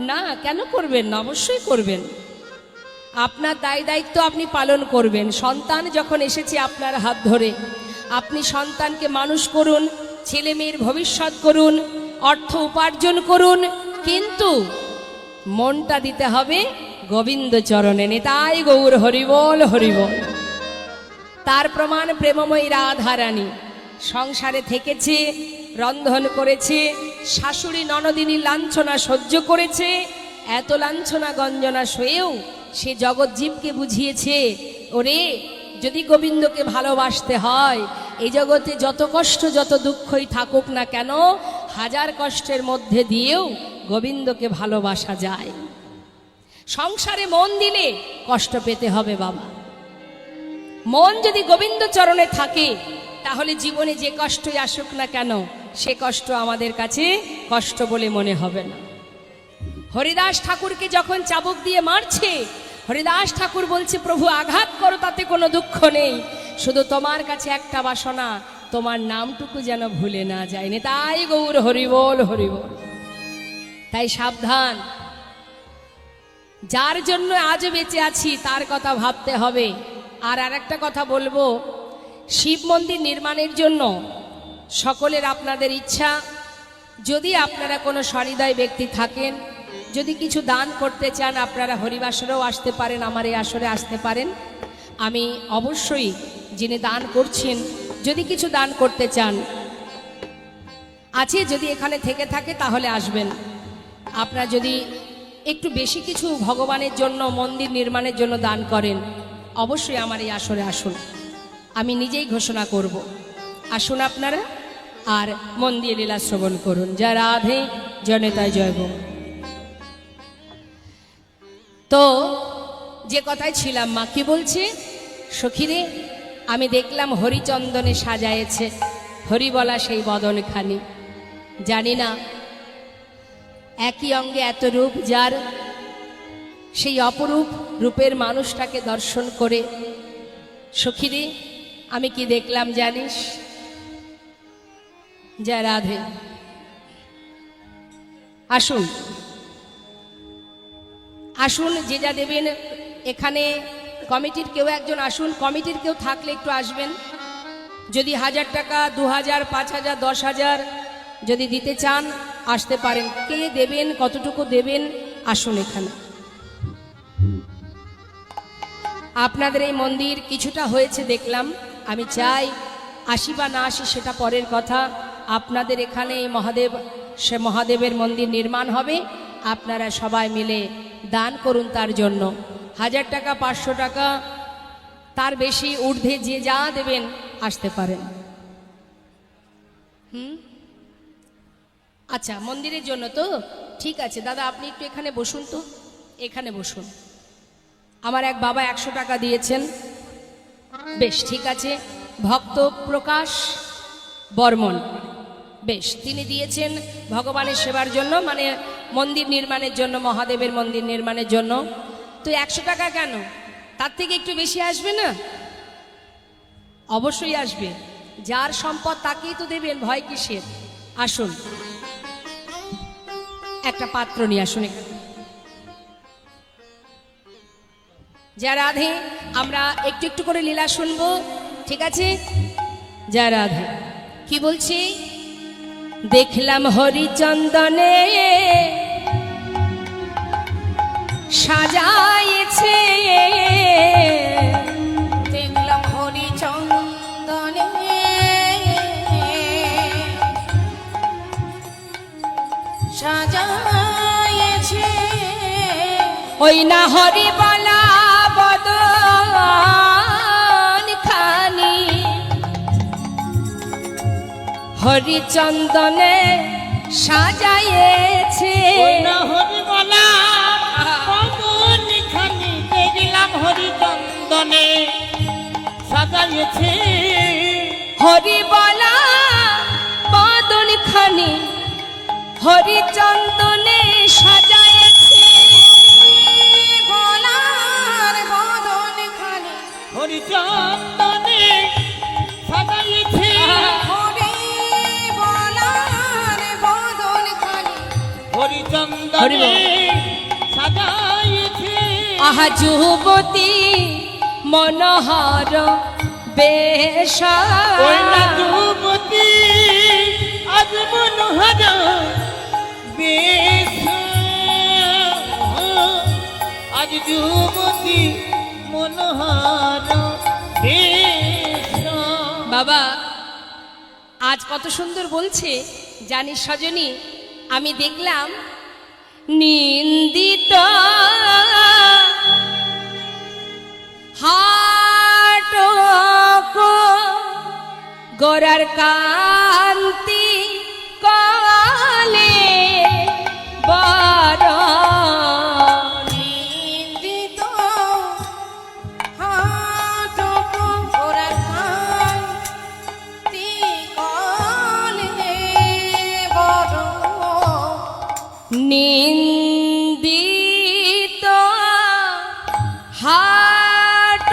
Speaker 1: না, কেন করবেন না? অবশ্যই করবেন। আপনার দায় দায়িত্ব আপনি পালন করবেন। সন্তান যখন এসেছে আপনার হাত ধরে, আপনি সন্তানকে মানুষ করুন, ছেলে মেয়ের ভবিষ্যৎ করুন, অর্থ উপার্জন করুন, কিন্তু মনটা দিতে হবে গোবিন্দ চরণে। নিতাই গৌর হরিবল হরিবল। তার প্রমাণ প্রেমময়ী রাধারানী সংসারে থেকেছে, রন্ধন করেছে, শাশুড়ি ননদিনী লাঞ্ছনা সহ্য করেছে। এত লাঞ্ছনা গঞ্জনা সয়েও সে জগৎজীবকে বুঝিয়েছে, ওরে যদি গোবিন্দকে ভালোবাসতে হয়, এই জগতে যত কষ্ট যত দুঃখই থাকুক না কেন, হাজার কষ্টের মধ্যে দিয়েও গোবিন্দকে ভালোবাসা যায়। সংসারে মন দিলে কষ্ট পেতে হবে বাবা। মন যদি গোবিন্দ চরণে থাকে, তাহলে জীবনে যে কষ্টই আসুক না কেন, সে কষ্ট আমাদের কাছে কষ্ট বলে মনে হবে না। হরিদাস ঠাকুরকে যখন চাবুক দিয়ে মারছে, হরিদাস ঠাকুর বলছে, প্রভু আঘাত করো, তাতে কোনো দুঃখ নেই, শুধু তোমার কাছে একটা বাসনা, তোমার নামটুকু যেন ভুলে না যায়। নিতাই গৌর হরিবল হরিবল। তাই সাবধান, যার জন্য আজ বেঁচে আছি তার কথা ভাবতে হবে। আর আরেকটা কথা বলবো, শিব মন্দির নির্মাণের জন্য সকলের আপনাদের ইচ্ছা, যদি আপনারা কোনো সহৃদয় ব্যক্তি থাকেন, যদি কিছু দান করতে চান, আপনারা হরিবাসরেও আসতে পারেন, আমার এই আসরে আসতে পারেন। আমি অবশ্যই, যিনি দান করছেন, যদি কিছু দান করতে চান আছে, যদি এখানে থেকে থাকে তাহলে আসবেন। আপনারা যদি একটু বেশি কিছু ভগবানের জন্য, মন্দির নির্মাণের জন্য দান করেন, অবশ্যই আমার এই আসরে আসুন। আমি নিজেই ঘোষণা করব, আসুন আপনারা আর মন দিয়ে লীলা শ্রবণ করুন। জয় রাধে, জনেতায় জয় গো। তো যে কথায় ছিলাম, মা কি বলছে, সখীরে আমি দেখলাম হরিচন্দনে সাজায়েছে, হরি বলা সেই বদনখানি। জানি না একই অঙ্গে এত রূপ যার, সেই অপরূপ রূপের মানুষটাকে দর্শন করে সখীরে আমি কি দেখলাম জানিস? জয় রাধে। আসুন আসুন, যে যা দেবেন। এখানে কমিটির কেউ একজন আসুন, কমিটির কেউ থাকলে একটু আসবেন। যদি 1000 টাকা, 2000, 5000, 10,000 যদি দিতে চান আসতে পারেন। কে দেবেন, কতটুকু দেবেন, আসুন এখানে। আপনাদের এই মন্দির কিছুটা হয়েছে দেখলাম, আমি চাই আসি বা না আসি সেটা পরের কথা। আপনাদের এখানে এই সে মহাদেবের মন্দির নির্মাণ হবে, আপনারা সবাই মিলে দান করুন তার জন্য। 1000 টাকা, 500 টাকা, তার বেশি ঊর্ধ্বে যে যা দেবেন আসতে পারেন। আচ্ছা, মন্দিরের জন্য তো ঠিক আছে। দাদা আপনি একটু এখানে বসুন তো, এখানে বসুন। আমার এক বাবা 100 টাকা দিয়েছেন, বেশ ঠিক আছে। ভক্ত প্রকাশ বর্মন, বেশ, তিনি দিয়েছেন ভগবানের সেবার জন্য, মানে মন্দির নির্মাণের জন্য, মহাদেবের মন্দির নির্মাণের জন্য। তো 100 টাকা কেন, তার থেকে একটু বেশি আসবে না? অবশ্যই আসবে। যার সম্পদ তাকেই তো দেবেন, ভয় কিসের? আসুন, একটা পাত্র নিয়ে আসুন। জয় রাধে। আমরা একটু একটু করে লীলা শুনবো, ঠিক আছে? জয় রাধে। কি বলছি? দেখলাম হরিচন্দনে সাজায়েছে,
Speaker 2: দেখলাম হরিচন্দনে সাজায়েছে,
Speaker 1: ওই না হরি বলা বদন খানি, হরিচন্দনে সাজায়েছে।
Speaker 3: হরিমালা বদনখানি দেখলাম হরিচন্দনে সাজাইছে,
Speaker 1: হরি বলা বদন খানি হরিচন্দনে সাজায়েছে।
Speaker 3: হরিচন্দনে সাজাইছে
Speaker 2: হরি বলার বদন খানি
Speaker 3: হরিচন্দনে সাজাইছে
Speaker 1: আহা যুবতী মনোহর বেশা
Speaker 3: ওই না যুবতী আজ মনোহর বেশ আজ যুবতী মনোহর বেশ
Speaker 1: বাবা আজ কত সুন্দর বলছে জানিস সজনী আমি দেখলাম নিন্দিত হাট গোরার কান্তি কলে বড়
Speaker 2: নিন্দিত হাটক ঘোড়ার কান্তি কলে বড়
Speaker 1: নিন্দিত হাট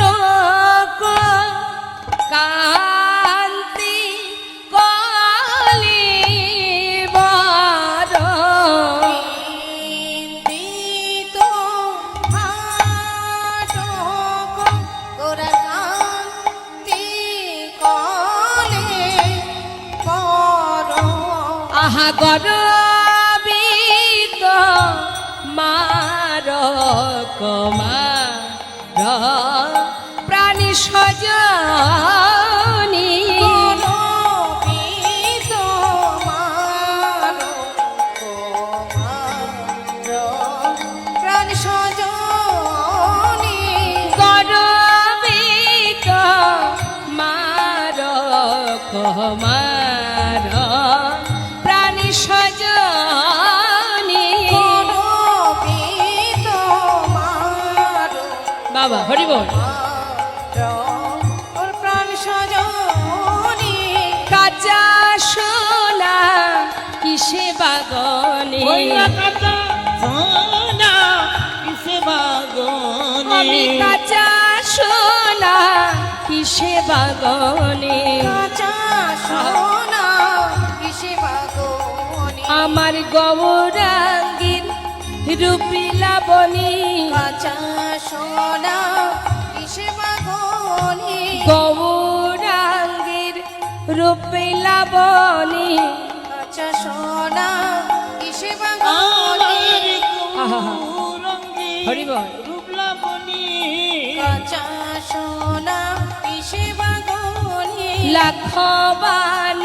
Speaker 1: কান্তি কলি বড়
Speaker 2: নিন্দিত হাটক ঘোড়ার কান্তি কলে বড়
Speaker 1: আহা গরবিত মার কমার প্রাণী সজনী
Speaker 2: গরবিত মার প্রাণ সজনী
Speaker 1: গরবিত মার কমার প্রাণী সজনী
Speaker 2: গরবিত মার
Speaker 1: বাবা হরি বল
Speaker 2: প্রাণ সজনী
Speaker 1: কাঁচা সোনা কিসে বাগনে
Speaker 3: ওই না কাঁচা সোনা কিসে বাগনে
Speaker 1: আমি কাঁচা সোনা কিসে বাগনে
Speaker 2: কাঁচা সোনা কিসে বাগনি
Speaker 1: আমার গৌরাঙ্গীর রূপী লাবণী
Speaker 2: কাঁচা সোনা কিসে বাগনি
Speaker 1: গৌরাঙ্গীর রূপী লাবণী
Speaker 2: কাঁচা সোনা কিসে বাগনি
Speaker 3: আমার
Speaker 1: আহা।
Speaker 3: গৌরাঙ্গী
Speaker 1: হরি বল।
Speaker 3: রূপলাবণী
Speaker 2: কাঁচা সোনা কিসে বাগনি
Speaker 1: লাখবান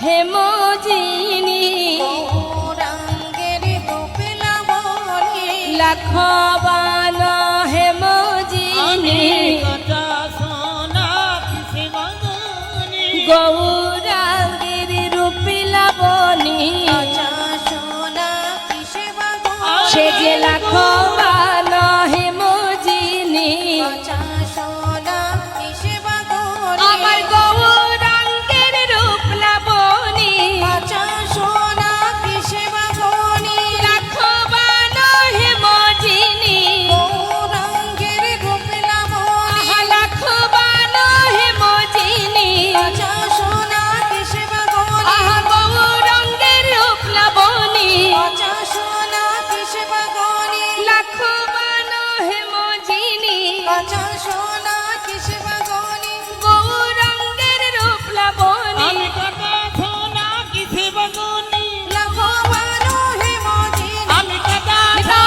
Speaker 1: হেমজিনী
Speaker 2: গৌরাঙ্গের গোপে লাবণী
Speaker 1: লাখবান
Speaker 3: আমি
Speaker 1: হেমজিনী
Speaker 3: কাঁচা সোনা কিসে বাগনে
Speaker 1: গৌরাঙ্গীর রূপী লাবণী
Speaker 2: কাঁচা সোনা কিসে বাগনি
Speaker 1: সে যে লাখবান হেমজিনী
Speaker 2: কাঁচা সোনা কিসে বাগনি
Speaker 1: আমার গৌরাঙ্গের রূপ লাবণী
Speaker 2: কাঁচা সোনা কিসে বাগনি
Speaker 1: লাখবান হেমজিনী
Speaker 2: গৌরাঙ্গের গোপে লাবণী
Speaker 1: লাখবান হেমজিনী
Speaker 2: কাঁচা সোনা কিসে বাগনি
Speaker 1: আহা গৌরাঙ্গের রূপ লাবণী
Speaker 2: কাঁচা সোনা কিসে বাগনি
Speaker 1: লাখবান হেমজিনী
Speaker 2: কাঁচা সোনা কিসে বাগনি
Speaker 1: গৌরাঙ্গের রূপ লাবণী
Speaker 3: আমি কাঁচা সোনা কিসে বাগনে
Speaker 2: লাখবানো হেমজিনী
Speaker 3: আমি কাঁচা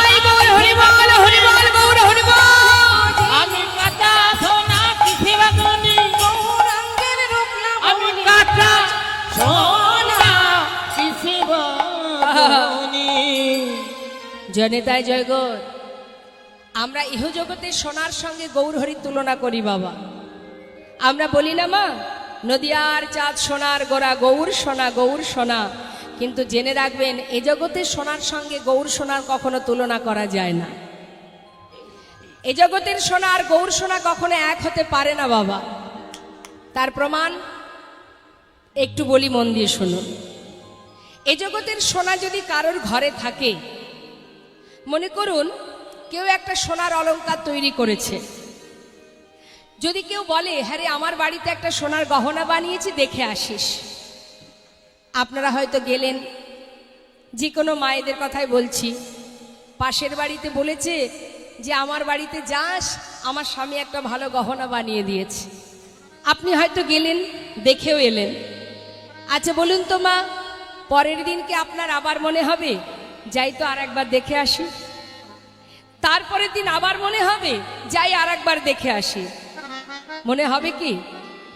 Speaker 1: নিতাই গৌর হরি বল হরি বল গৌর হরি বল
Speaker 3: আমি কাঁচা সোনা কিসে বাগনে
Speaker 2: গৌরাঙ্গের রূপ
Speaker 3: আমি
Speaker 2: লাবণী
Speaker 3: কাঁচা সোনা কিসে বাগনে
Speaker 1: জনিতায় জয় গৌর আমরা ইহজগতের সোনার সঙ্গে গৌর হরির তুলনা করি বাবা আমরা বলি না মা নদিয়ার চাঁদ সোনার গোড়া গৌর সোনা গৌর সোনা কিন্তু জেনে রাখবেন এ জগতের সোনার সঙ্গে গৌর সোনার কখনো তুলনা করা যায় না এ জগতের সোনা আর গৌর সোনা কখনো এক হতে পারে না বাবা তার প্রমাণ একটু বলি মন দিয়ে শুনুন এ জগতের সোনা যদি কারোর ঘরে থাকে মনে করুন কেউ একটা সোনার অলংকার তৈরি করেছে যদি কেউ বলে হ্যাঁ রে আমার বাড়িতে একটা সোনার গহনা বানিয়েছি দেখে আসিস, আপনারা হয়তো গেলেন, যে কোনো মায়েদের কথাই বলছি, পাশের বাড়িতে বলেছে যে আমার বাড়িতে যাস, আমার স্বামী একটা ভালো গহনা বানিয়ে দিয়েছে। আপনি হয়তো গেলেন, দেখেও এলেন। আচ্ছা বলুন তো মা, পরের দিনকে আপনার আবার মনে হবে যাই তো আর একবার দেখে আসি? তারপরের দিন আবার মনে হবে যাই আর একবার দেখে আসি? মনে হবে কি?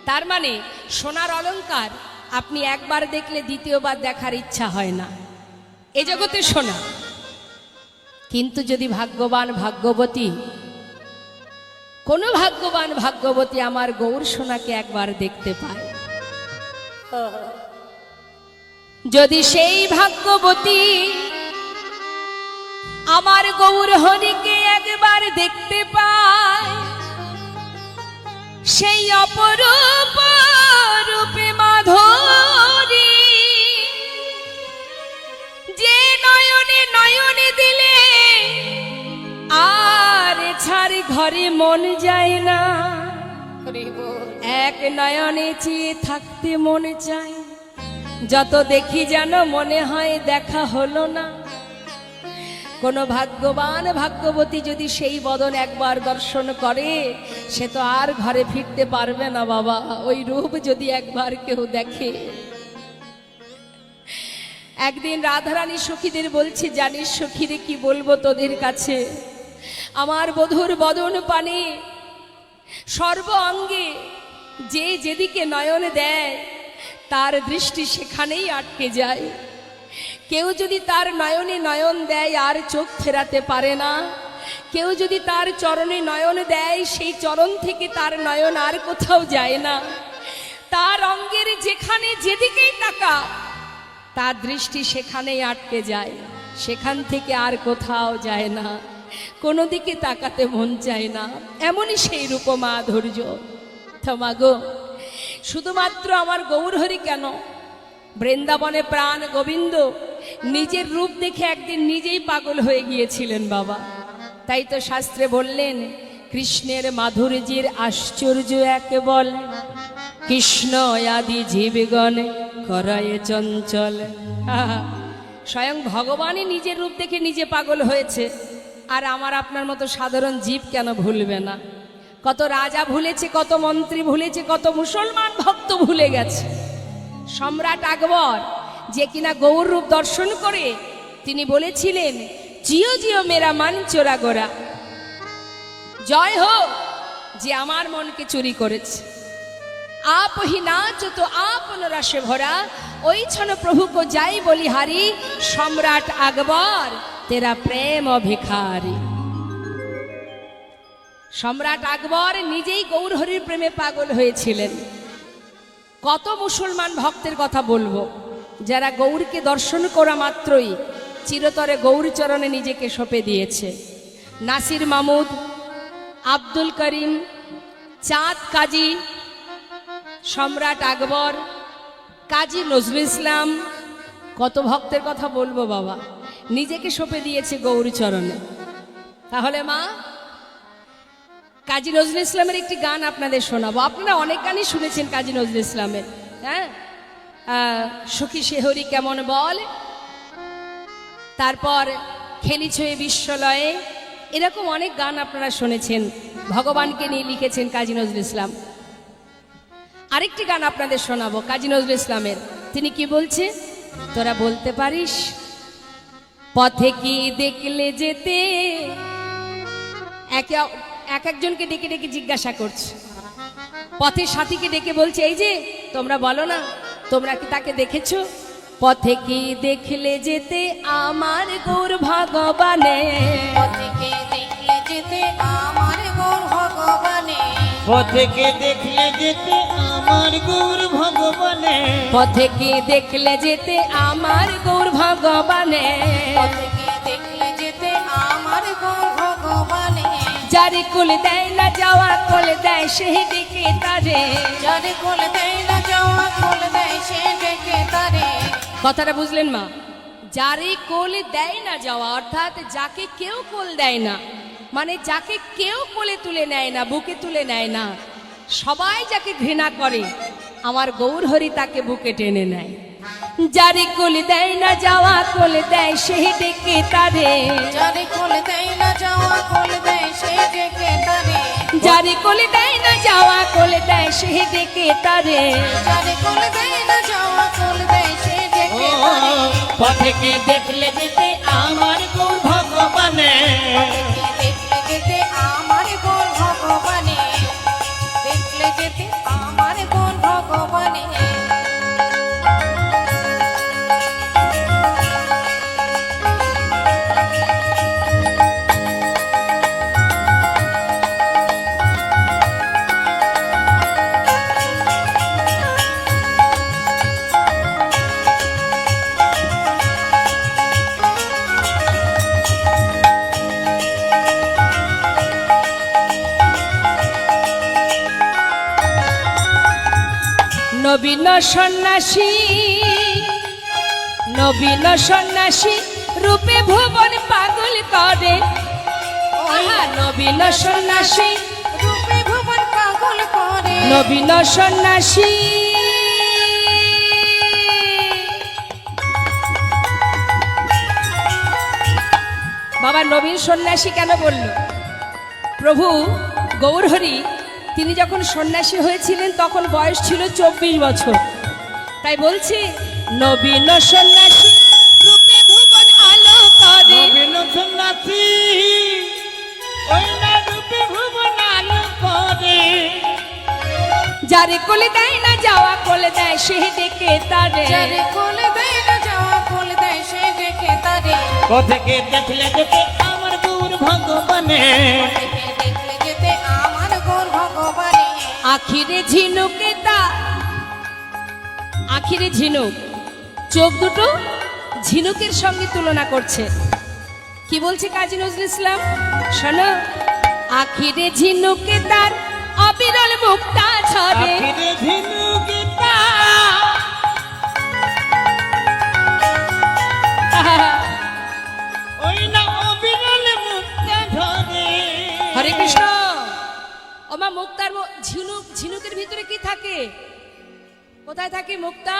Speaker 1: তার মানে সোনার অলংকার আপনি একবার দেখলে দ্বিতীয়বার দেখার ইচ্ছা হয় না, এ জগতে সোনা। কিন্তু যদি ভাগ্যবান ভাগ্যবতী, কোনো ভাগ্যবান ভাগ্যবতী আমার গৌর সোনাকে একবার দেখতে পায়, যদি সেই ভাগ্যবতী আমার গৌর হরিকে একবার দেখতে পায়, সেই অপরূপ রূপে মাধুরী যে নয়নে নয়নে দিলে আর ছাড় ঘরে মন যায় না, এক নয়নে চেয়ে থাকতে মনে চায়, যত দেখি যেন মনে হয় দেখা হলো না। কোন ভাগ্যবান ভাগ্যবতী যদি সেই বদন একবার দর্শন করে, সে তো আর ঘরে ফিরতে পারবে না বাবা। ওই রূপ যদি একবার কেউ দেখে। একদিন রাধারানী সখীদের বলছে, জানিস সখীরে কি বলবো তোদের কাছে, আমার বধূর বদন পানে সর্ব অঙ্গে যে যেদিকে নয়ন দেয় তার দৃষ্টি সেখানেই আটকে যায়। কেউ যদি তার নয়নে নয়ন দেয় আর চোখ ফেরাতে পারে না, কেউ যদি তার চরণে নয়ন দেয় সেই চরণ থেকে তার নয়ন আর কোথাও যায় না। তার অঙ্গের যেখানে যেদিকেই তাকা তার দৃষ্টি সেখানেই আটকে যায়, সেখান থেকে আর কোথাও যায় না, কোনো দিকে তাকাতে মন চায় না। এমনই সেই রূপ মাধুর্য। থমাগো, শুধুমাত্র আমার গৌরহরি কেন, বৃন্দাবনে প্রাণ গোবিন্দ নিজের রূপ দেখে একদিন নিজেই পাগল হয়ে গিয়েছিলেন বাবা। তাই তো শাস্ত্রে বললেন, কৃষ্ণের মাধুর্যের আশ্চর্য একে বল, কৃষ্ণ আদি জীবগণ করায় চঞ্চল। স্বয়ং ভগবানই নিজের রূপ দেখে নিজে পাগল হয়েছে, আর আমার আপনার মতো সাধারণ জীব কেন ভুলবে না? কত রাজা ভুলেছে, কত মন্ত্রী ভুলেছে, কত মুসলমান ভক্ত ভুলে গেছে। সম্রাট আকবর যে কিনা গৌর রূপ দর্শন করে তিনি বলেছিলেন, জিও জিও মেরা মান চোরা গোরা, জয় হোক যে আমার মনকে চুরি করেছে। आप ही नाच तो आपन रसे भरा, ওই ছন প্রভু কো যাই বলিহারি, সম্রাট আকবর তেরা প্রেম ভিখারি। সম্রাট আকবর নিজেই গৌর হরির প্রেমে পাগল হয়েছিলেন। কত মুসলমান ভক্তের কথা বলবো যারা গৌরকে দর্শন করা মাত্রই চিরতরে গৌর চরণে নিজেকে সঁপে দিয়েছে। নাসির মাহমুদ, আব্দুল করিম, চাঁদ কাজী, সম্রাট আকবর, কাজী নজরুল ইসলাম, কত ভক্তের কথা বলবো বাবা, নিজেকে সঁপে দিয়েছে গৌর চরণে। তাহলে মা, কাজী নজরুল ইসলামের একটি গান আপনাদের শোনাবো। আপনারা অনেক গানই শুনেছেন কাজী নজরুল ইসলামের, হ্যাঁ, সখী শেহরি কেমন বল, তারপর খেলিছে বিশ্বলয়ে, এরকম অনেক গান আপনারা শুনেছেন। ভগবানকে নিয়ে লিখেছেন কাজী নজরুল ইসলাম। আরেকটি গান আপনাদের শোনাবো কাজী নজরুল ইসলামের। তিনি কি বলছে, তোরা বলতে পারিস পথে কি দেখলে যেতে, এক একজনকে ডেকে ডেকে জিজ্ঞাসা করছে, পথের সাথীকে ডেকে বলছে, এই যে তোমরা বলো না, তোমরা কি তাকে দেখেছো? পথে কি দেখলে যেতে আমার গৌর ভগবানে,
Speaker 2: পথে কে দেখলে যেতে আমার গৌর ভগবানে,
Speaker 3: পথে কে দেখলে যেতে আমার গৌর ভগবানে,
Speaker 1: পথে কি দেখলে যেতে আমার গৌর ভগবানে,
Speaker 2: পথে কে দেখলে যেতে আমার গৌর ভগবানে,
Speaker 1: যারে কোল দেয় না যাওয়া কোল দেয় সেই ডেকে তারে,
Speaker 2: যারে কোল দেয় না যাওয়া কোল দেয় সে ডেকে তারে।
Speaker 1: কথাটা বুঝলেন মা? যারে কোল দেয় না যাওয়া, অর্থাৎ যাকে কেউ কোল দেয় না, মানে যাকে কেউ কোলে তুলে নেয় না, বুকে তুলে নেয় না, সবাই যাকে ঘৃণা করে আমার গৌর হরি তাকে বুকে টেনে নেয়। যারে কোল দেয় না যাওয়া কোল দেয় সেই ডেকে তারে,
Speaker 2: যারে কোল দেয় না যাওয়া কোল দেয় সে ডেকে তারে,
Speaker 1: যারে কোল দেয় না যাওয়া কোল দেয় সেই ডেকে তারে।
Speaker 2: যারে কোল দেয় না যাওয়া কোল দেয় সে
Speaker 3: ও
Speaker 2: ডেকে তারে।
Speaker 3: পথেকে দেখলে যেতে আমার গৌর ভগবানে,
Speaker 2: দেখলে যেতে আমার কোন ভগবানে, দেখলে যেতে আমার কোন ভগবানে।
Speaker 1: নবীন সন্ন্যাসী, নবীন সন্ন্যাসী রূপে ভুবন পাগল করে। আহা, নবীন সন্ন্যাসী,
Speaker 2: রূপে ভুবন পাগল করে।
Speaker 1: নবীন সন্ন্যাসী। বাবা নবীন সন্ন্যাসী কেন বলল? প্রভু গৌরহরি তিনি যখন সন্ন্যাসী হয়েছিলেন তখন বয়স ছিল 24 বছর। তাই বলছি নবীন সন্ন্যাসী রূপে ভুবন আলো করে।
Speaker 3: নবীন সন্ন্যাসী ওই না রূপে ভুবন আলো করে।
Speaker 1: যারে কোলে দেয় না যাওয়া কোলে দেয় সে ডেকে তারে,
Speaker 2: যারে কোল দেয় না যাওয়া কোল দেয় সে ডেকে তারে।
Speaker 3: পথেকে দেখলে যেতে আমার গৌর ভগবানে,
Speaker 2: দেখলে যেতে আমার কোন ভগবানে।
Speaker 1: আখিরে ঝিনুকে তা, আখিরে ঝিনুক, চোখ দুটো ঝিনুকের সঙ্গে তুলনা করছে। কি বলছে কাজী নজরুল ইসলাম? শোনো, আখিরে ঝিনুকে তার অবিরল মুক্তা ঝরে।
Speaker 3: আখিরে ঝিনুকে তা, ওই না অবিরল মুক্তা ঝরে।
Speaker 1: হরে কৃষ্ণ। ওমা মুক্তার ঝিনুক, ঝিনুকের ভিতরে কি থাকে? কোথায় থাকে মুক্তা?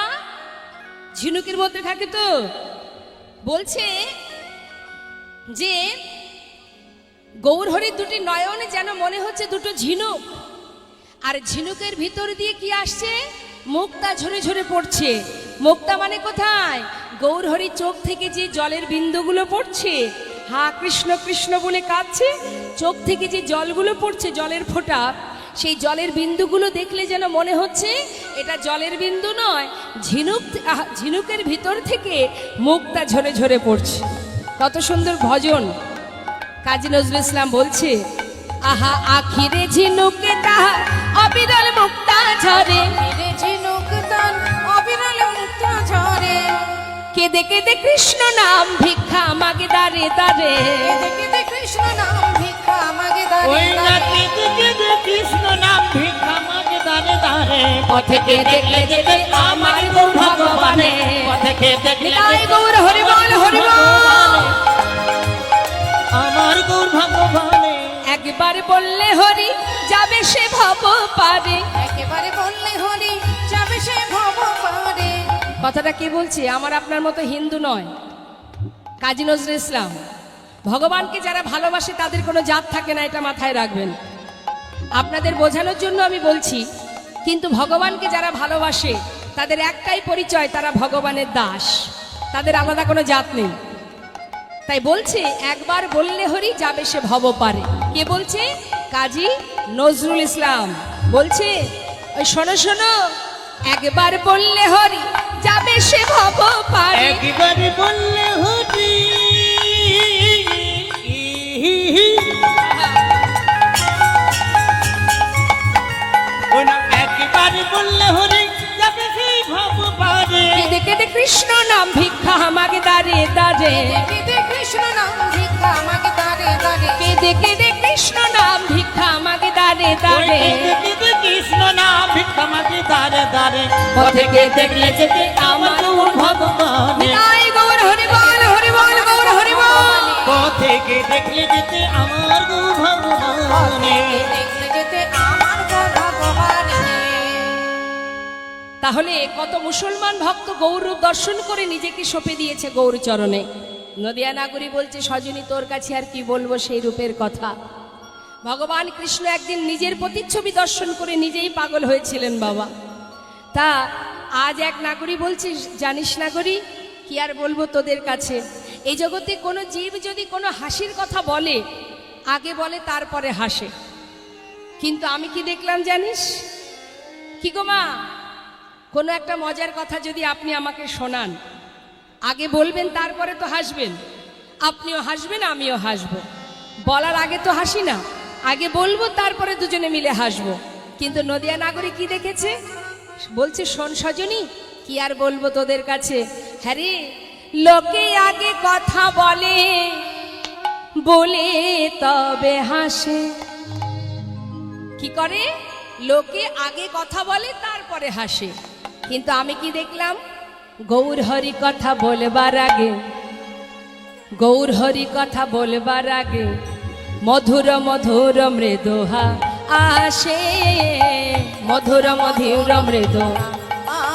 Speaker 1: ঝিনুকের মধ্যে থাকে তো। বলছে যে গৌরহরির দুটি নয়ন যেন মনে হচ্ছে দুটো ঝিনুক, আর ঝিনুকের ভিতর দিয়ে কি আসছে? মুক্তা ঝরে ঝরে পড়ছে। মুক্তা মানে কোথায়? গৌরহরির চোখ থেকে যে জলের বিন্দুগুলো পড়ছে, হা কৃষ্ণ কৃষ্ণ বলে কাঁদছে, চোখ থেকে যে জলগুলো পড়ছে, জলের ফোঁটা, সেই জলের বিন্দুগুলো দেখলে যেন মনে হচ্ছে এটা জলের বিন্দু নয়, ঝিনুক, ঝিনুকের ভিতর থেকে মুক্তা ঝরে ঝরে পড়ছে। কত সুন্দর ভজন। কাজী নজরুল ইসলাম বলছে, আহা আখিরে ঝিনুকে তাহার অবিরল মুক্তা ঝরে।
Speaker 2: আখিরে ঝিনুক তার অবিরল মুক্তা ঝরে।
Speaker 1: কেঁদে কেঁদে কৃষ্ণ নাম ভিক্ষা মাগে দাঁড়ে দাঁড়ে।
Speaker 2: কেঁদে কেঁদে কৃষ্ণ নাম ভিক্ষা মাগে দাঁড়ে
Speaker 3: ওই না
Speaker 2: দাঁড়ে।
Speaker 3: কেঁদে কেঁদে কৃষ্ণ নাম ভিক্ষা মাগে দাঁড়ে দাঁড়ে।
Speaker 1: পথেকে দেখলে যেতে আমার গৌর ভগবানে।
Speaker 3: পথেকে দেখলে
Speaker 1: নিতাই
Speaker 3: যেতে
Speaker 1: গৌর হরি বল হরি বল।
Speaker 3: আমার গৌর ভগবানে।
Speaker 1: একবার বললে হরি যাবে সে ভব পারে।
Speaker 2: একেবারে বললে হরি যাবে সে ভব পারে।
Speaker 1: কথাটা কে বলছে? আমার আপনার মতো হিন্দু নয়, কাজী নজরুল ইসলাম। ভগবানকে যারা ভালোবাসে তাদের কোনো জাত থাকে না, এটা মাথায় রাখবেন। আপনাদের বোঝানোর জন্য আমি বলছি, কিন্তু ভগবানকে যারা ভালোবাসে তাদের একটাই পরিচয়, তারা ভগবানের দাস, তাদের আলাদা কোনো জাত নেই। তাই বলছে একবার বললে হরি যাবে সে ভব পারে। কে বলছে? কাজী নজরুল ইসলাম বলছে, ওই শোনো শোনো, একবার বললে হরি যাবে সে ভব পারে।
Speaker 3: একবার বললে হরি, ওই না একবার বললে হরি যাবে সেই ভব পারে।
Speaker 1: কেঁদে কেঁদে কৃষ্ণ নাম ভিক্ষা মাগে দাঁড়ে দাঁড়ে।
Speaker 2: কেঁদে কৃষ্ণ নাম ভিক্ষা মাগে দাঁড়ে দাঁড়ে।
Speaker 1: কেঁদে কেঁদে কৃষ্ণ নাম ভিক্ষা মাগে দাঁড়ে
Speaker 3: ওই
Speaker 1: দাঁড়ে।
Speaker 3: কেঁদে কেঁদে কৃষ্ণ নাম ভিক্ষা মাগে দাঁড়ে দাঁড়ে।
Speaker 1: পথেকে দেখলে যেতে আমার গৌর ভগবানে। নিতাই গৌর হরি বল হরি বল গৌর হরি বল।
Speaker 3: পথেকে দেখলে যেতে আমার গৌর ভগবানে।
Speaker 2: দেখলে যেতে আমার গৌর ভগবানে।
Speaker 1: তাহলে কত মুসলমান ভক্ত গৌরূপ দর্শন করে নিজেকে সঁপে দিয়েছে গৌর চরণে। নদিয়া নাগরী বলছে, সজনী তোর কাছে আর কি বলবো সেই রূপের কথা। ভগবান কৃষ্ণ একদিন নিজের প্রতিচ্ছবি দর্শন করে নিজেই পাগল হয়েছিলেন বাবা। তা আজ এক নাগরী বলছে, জানিস নাগরী, কি আর বলবো তোদের কাছে, এই জগতে কোনো জীব যদি কোনো হাসির কথা বলে, আগে বলে তারপরে হাসে। কিন্তু আমি কি দেখলাম জানিস? কি গো মা, কোনো একটা মজার কথা যদি আপনি আমাকে শোনান, আগে বলবেন তারপরে তো হাসবেন। আপনিও হাসবেন, আমিও হাসবো। বলার আগে তো হাসি না, আগে বলবো তারপরে দুজনে মিলে হাসবো। কিন্তু নদিয়া নাগরী কি দেখেছে? বলছে, শোন সজনী, কি আর বলবো তোদের কাছে, হ্যাঁ রে, লোকে আগে কথা বলে, বলে তবে হাসে। কি করে? লোকে আগে কথা বলে তারপরে হাসে। কিন্তু আমি কি দেখলাম? গৌর হরি কথা বলবার আগে, গৌর হরি কথা বলবার আগে মধুর মধুর মৃদুহা আসে, মধুর মধুর মৃদু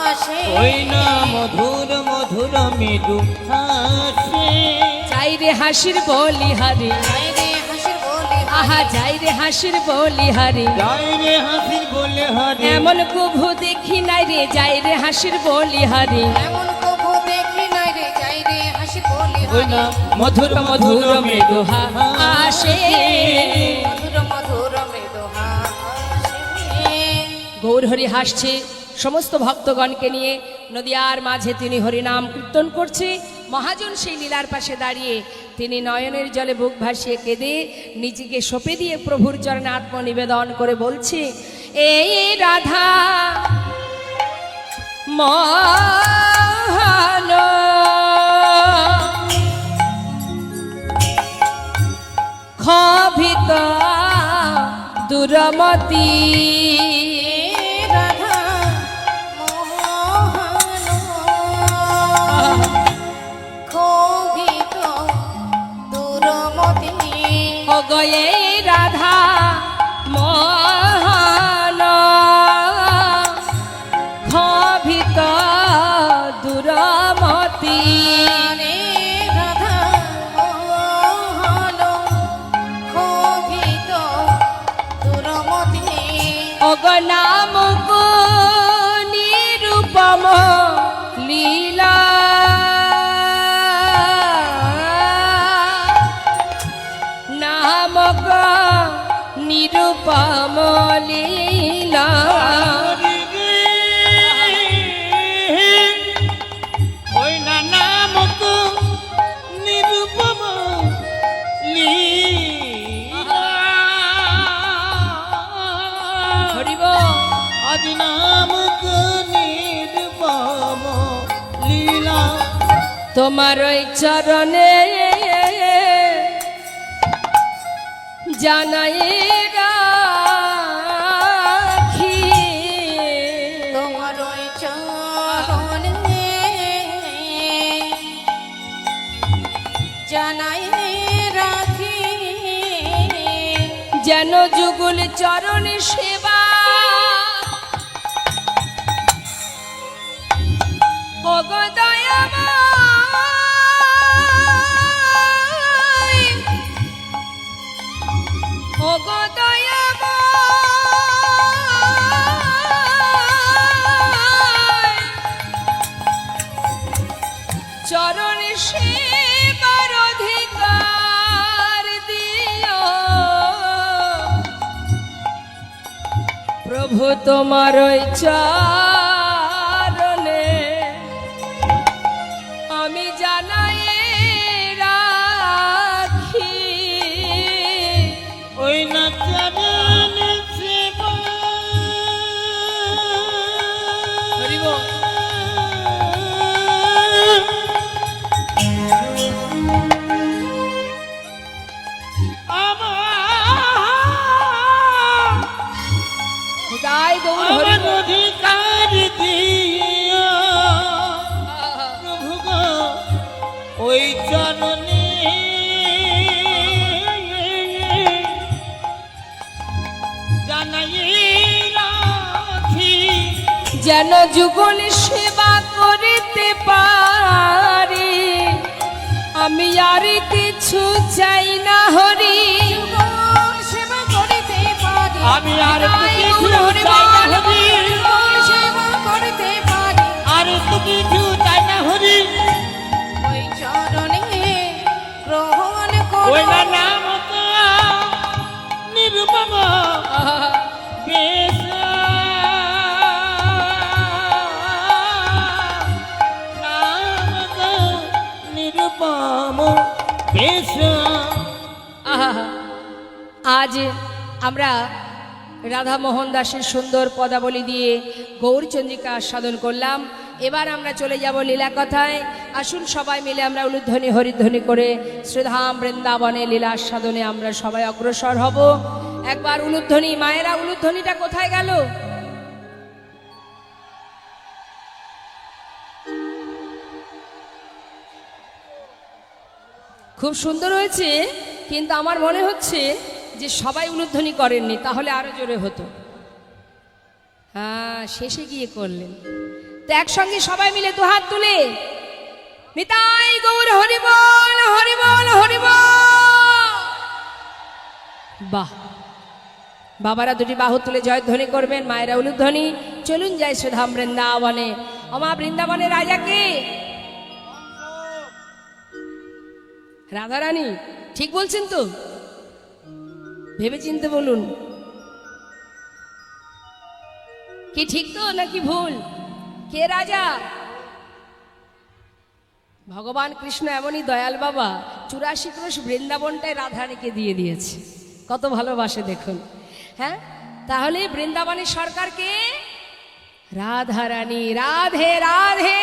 Speaker 2: আসে
Speaker 3: ওই না মধুর মধুর মৃদু হাসে।
Speaker 1: চাই রে হাসির বলি হারি,
Speaker 2: যাই রে হাসির বলে
Speaker 1: আহা যাই রে হাসির বলি হারি,
Speaker 3: যাই রে হাসির বলে হরে,
Speaker 1: এমন কভু দেখি নাই রে, যাই রে হাসির বলি হারি।
Speaker 2: এমন কবু দেখি নাই রে, যাই রে হাসির বলে
Speaker 3: ওই না
Speaker 1: মধুর মধুর মৃদুহা আসে।
Speaker 2: মধুর মধুর মৃদু হাসে।
Speaker 1: গৌর হরি হাসছে, সমস্ত ভক্তগণকে নিয়ে নদিয়ার মাঝে তিনি হরিনাম কীর্তন করছে। মহাজন সেই লীলার পাশে দাঁড়িয়ে তিনি নয়নের জলে বুক ভাসিয়ে কেঁদে নিজেকে সঁপে দিয়ে প্রভুর চরণে আত্মনিবেদন করে বলছে, এই রাধা মহান ক্ষোভিত দুরমতি,
Speaker 2: রাধা মোহন ক্ষোভিত দুরমতি,
Speaker 1: অগয়ে রাধা মহান ক্ষোভিত দুরমতি।
Speaker 2: রে রাধা মোহন ক্ষোভিত দুরমতি,
Speaker 1: অগনাম নিরূপম লীলা, নামক নিরূপম লীলা।
Speaker 3: ওই না নামক নিরূপম লীলা।
Speaker 1: হরিব
Speaker 3: আজ নামক নিরূপম লীলা।
Speaker 1: তোমার ওই চরণে জানাই রাখি,
Speaker 2: তোমার ওই চরণে জানাই রাখি,
Speaker 1: যেন যুগল চরণে সেবা, ওগো দয়াময়, ওগো দয়াময়, চরণে সেবার অধিকার দিও প্রভু, তোমার ওই চরণে আমি জানাই রাখি।
Speaker 3: ওই না চরণ সেবা।
Speaker 1: হরি বল। খোদাই গৌর হরি
Speaker 3: আমার
Speaker 1: বল।
Speaker 3: অধিকার দিও প্রভু গো, ওই চরণে জানাই রাখি,
Speaker 1: যেন যুগল সেবা করিতে পারি, আমি আর কিছু চাই না হরি।
Speaker 2: যুগল সেবা করিতে পারি,
Speaker 3: আমি আর তো
Speaker 2: নিতাই
Speaker 3: কিছু
Speaker 2: গৌর
Speaker 3: চাই না
Speaker 2: হরি বল।
Speaker 3: হরি।
Speaker 2: যুগল সেবা করিতে পারি,
Speaker 3: আর তো কিছু চাই না হরি।
Speaker 2: ওই চরণে গ্রহণ
Speaker 3: ওই
Speaker 2: করো।
Speaker 3: না নাম তো নিরুপম বেশ, নাম তো নিরুপম বেশ।
Speaker 1: আহা! আজ আমরা রাধা মোহন দাসের সুন্দর পদাবলী দিয়ে গৌরচন্দ্রিকা আস্বাদন করলাম। এবার আমরা চলে যাব লীলা কথায়। আসুন সবাই মিলে আমরা উলুধ্বনি হরিধ্বনি করে শ্রীধাম বৃন্দাবনে লীলা আস্বাদনে আমরা সবাই অগ্রসর হব। একবার উলুধ্বনি, মায়েরা উলুধ্বনিটা কোথায় গেল? খুব সুন্দর হয়েছে, কিন্তু আমার মনে হচ্ছে যে সবাই উলুধ্বনি করেননি, তাহলে আরো জোরে হতো। হ্যাঁ, শেষে গিয়ে করলেন। তো একসঙ্গে সবাই মিলে দুহাত তুলে নিতাই গৌর হরি বল, হরি বল, হরি বল। বাহ! বাবারা দুটি বাহু তুলে জয়ধ্বনি করবেন, মায়েরা উলুধ্বনি। চলুন যাই সুধাম বৃন্দাবনে। অমা বৃন্দাবনের রাজা কে? রাধারানী। ঠিক বলছেন তো? ভেবে চিনতে বলুন, কি ঠিক তো নাকি ভুল? কে রাজা? ভগবান কৃষ্ণ এমনই দয়াল বাবা, 84 ক্রোশ বৃন্দাবনটাই রাধারানীকে দিয়ে দিয়েছে। কত ভালোবাসে দেখুন। হ্যাঁ, তাহলে বৃন্দাবনের সরকারকে রাধারানী। রাধে রাধে,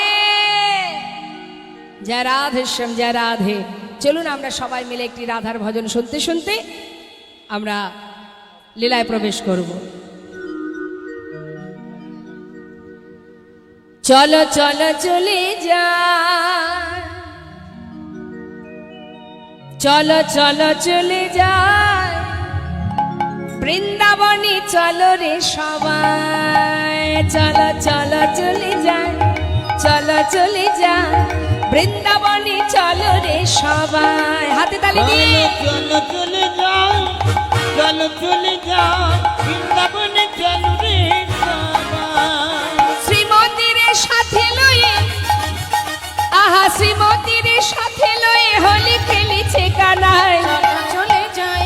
Speaker 1: জয় রাধেশ্যাম, জয় রাধে। চলুন আমরা সবাই মিলে একটি রাধার ভজন শুনতে শুনতে আমরা লীলায় প্রবেশ করব। চলো চলো চলে যা, চলো চলো চলে যায় বৃন্দাবনে, চলো রে সবাই। চলো চলো চলে যায়, চলো চলে যায় বৃন্দাবনে, চলো রে সবাই। হাতে তালি দিয়ে
Speaker 3: চলো চলে যাও, চলো চলে যাও বৃন্দাবনে, চলো রে সবাই।
Speaker 1: শ্রীমতীর সাথে লয়ে, আহা শ্রীমতীর সাথে লয়ে হোলি খেলিছে কানাই।
Speaker 2: চলো চলে যাই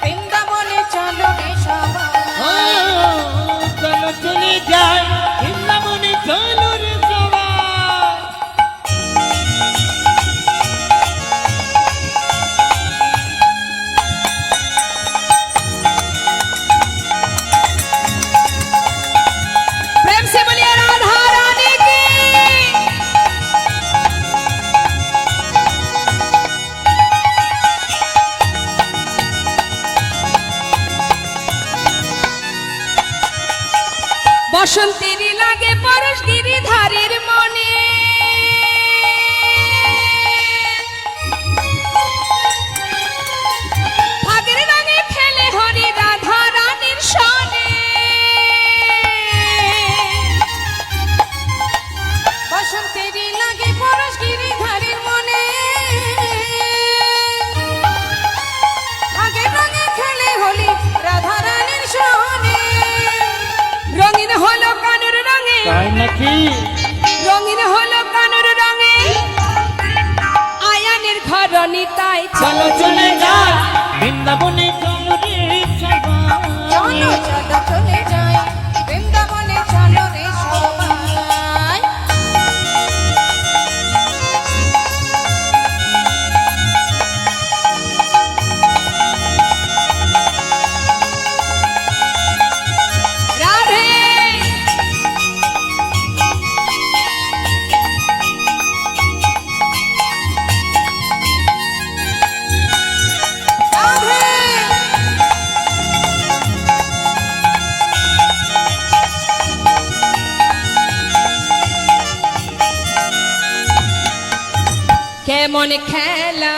Speaker 2: বৃন্দাবনে, চলো রে সবাই।
Speaker 3: ও, চলো চলে যাই বৃন্দাবনে, চলো রে সবাই।
Speaker 1: प्रेम से बोलिए राधा रानी की। বসন্তের লাগে পরশ গিরিধারীর মনে, ফাগের রঙে খেলে হরি রাধা রানীর সনে।
Speaker 2: বসন্তেরই লাগে পরশ গিরিধারীর মনে, আগে রঙে খেলে হোলি রাধা রানীর সনে।
Speaker 1: রঙিন হলো কানুর রঙে,
Speaker 3: তাই নাকি?
Speaker 1: রঙিন হলো কানুর রঙে আয়ানের ঘর নিতাই।
Speaker 3: চলো চলে যাই বৃন্দাবনে, চলো রে সবাই।
Speaker 2: চলো চলো চলে যাই বৃন্দাবনে, চলো রে সবাই।
Speaker 1: রাধে
Speaker 2: রাধে
Speaker 1: কেমন খেলা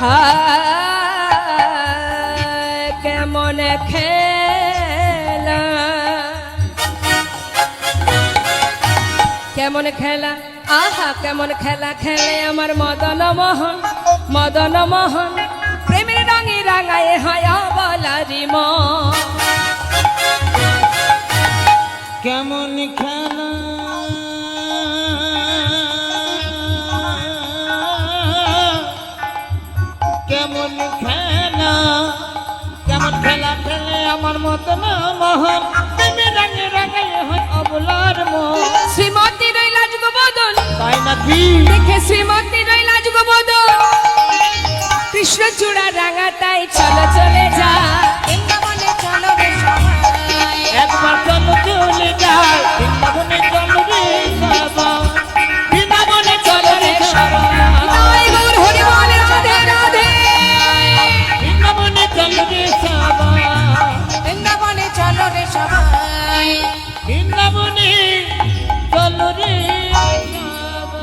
Speaker 1: হায় কেমন খেলা, কেমন খেলা, আহা কেমন খেলা খেলে আমার মদন মোহন, মদন মোহন প্রেমের রঙে রাঙায় হয় বলারি মন।
Speaker 3: কেমন খেলা কেমন খেলা, কেমন খেলা খেলে আমার মতন মোহন, তুমি রঙে রঙে হয় অবলার মন।
Speaker 1: শ্রীমতী রইলা যুগ বদল,
Speaker 3: তাই নাকি?
Speaker 1: দেখে শ্রীমতী রইলা যুগ বদল, কৃষ্ণচূড়া রাঙাটাই চলো চলে যা।
Speaker 2: বৃন্দাবনে চলো রে সবাই,
Speaker 3: একবার চলো চলে যায় বৃন্দাবনে, চলো রে সবাই, বৃন্দাবনে চলো রে সবাই,
Speaker 1: তাই গৌর হরি বলে রাধে রাধে।
Speaker 3: বৃন্দাবনে চলো রে সবাই,
Speaker 2: বৃন্দাবনে চলো রে সবাই,
Speaker 3: বৃন্দাবনে চলো রে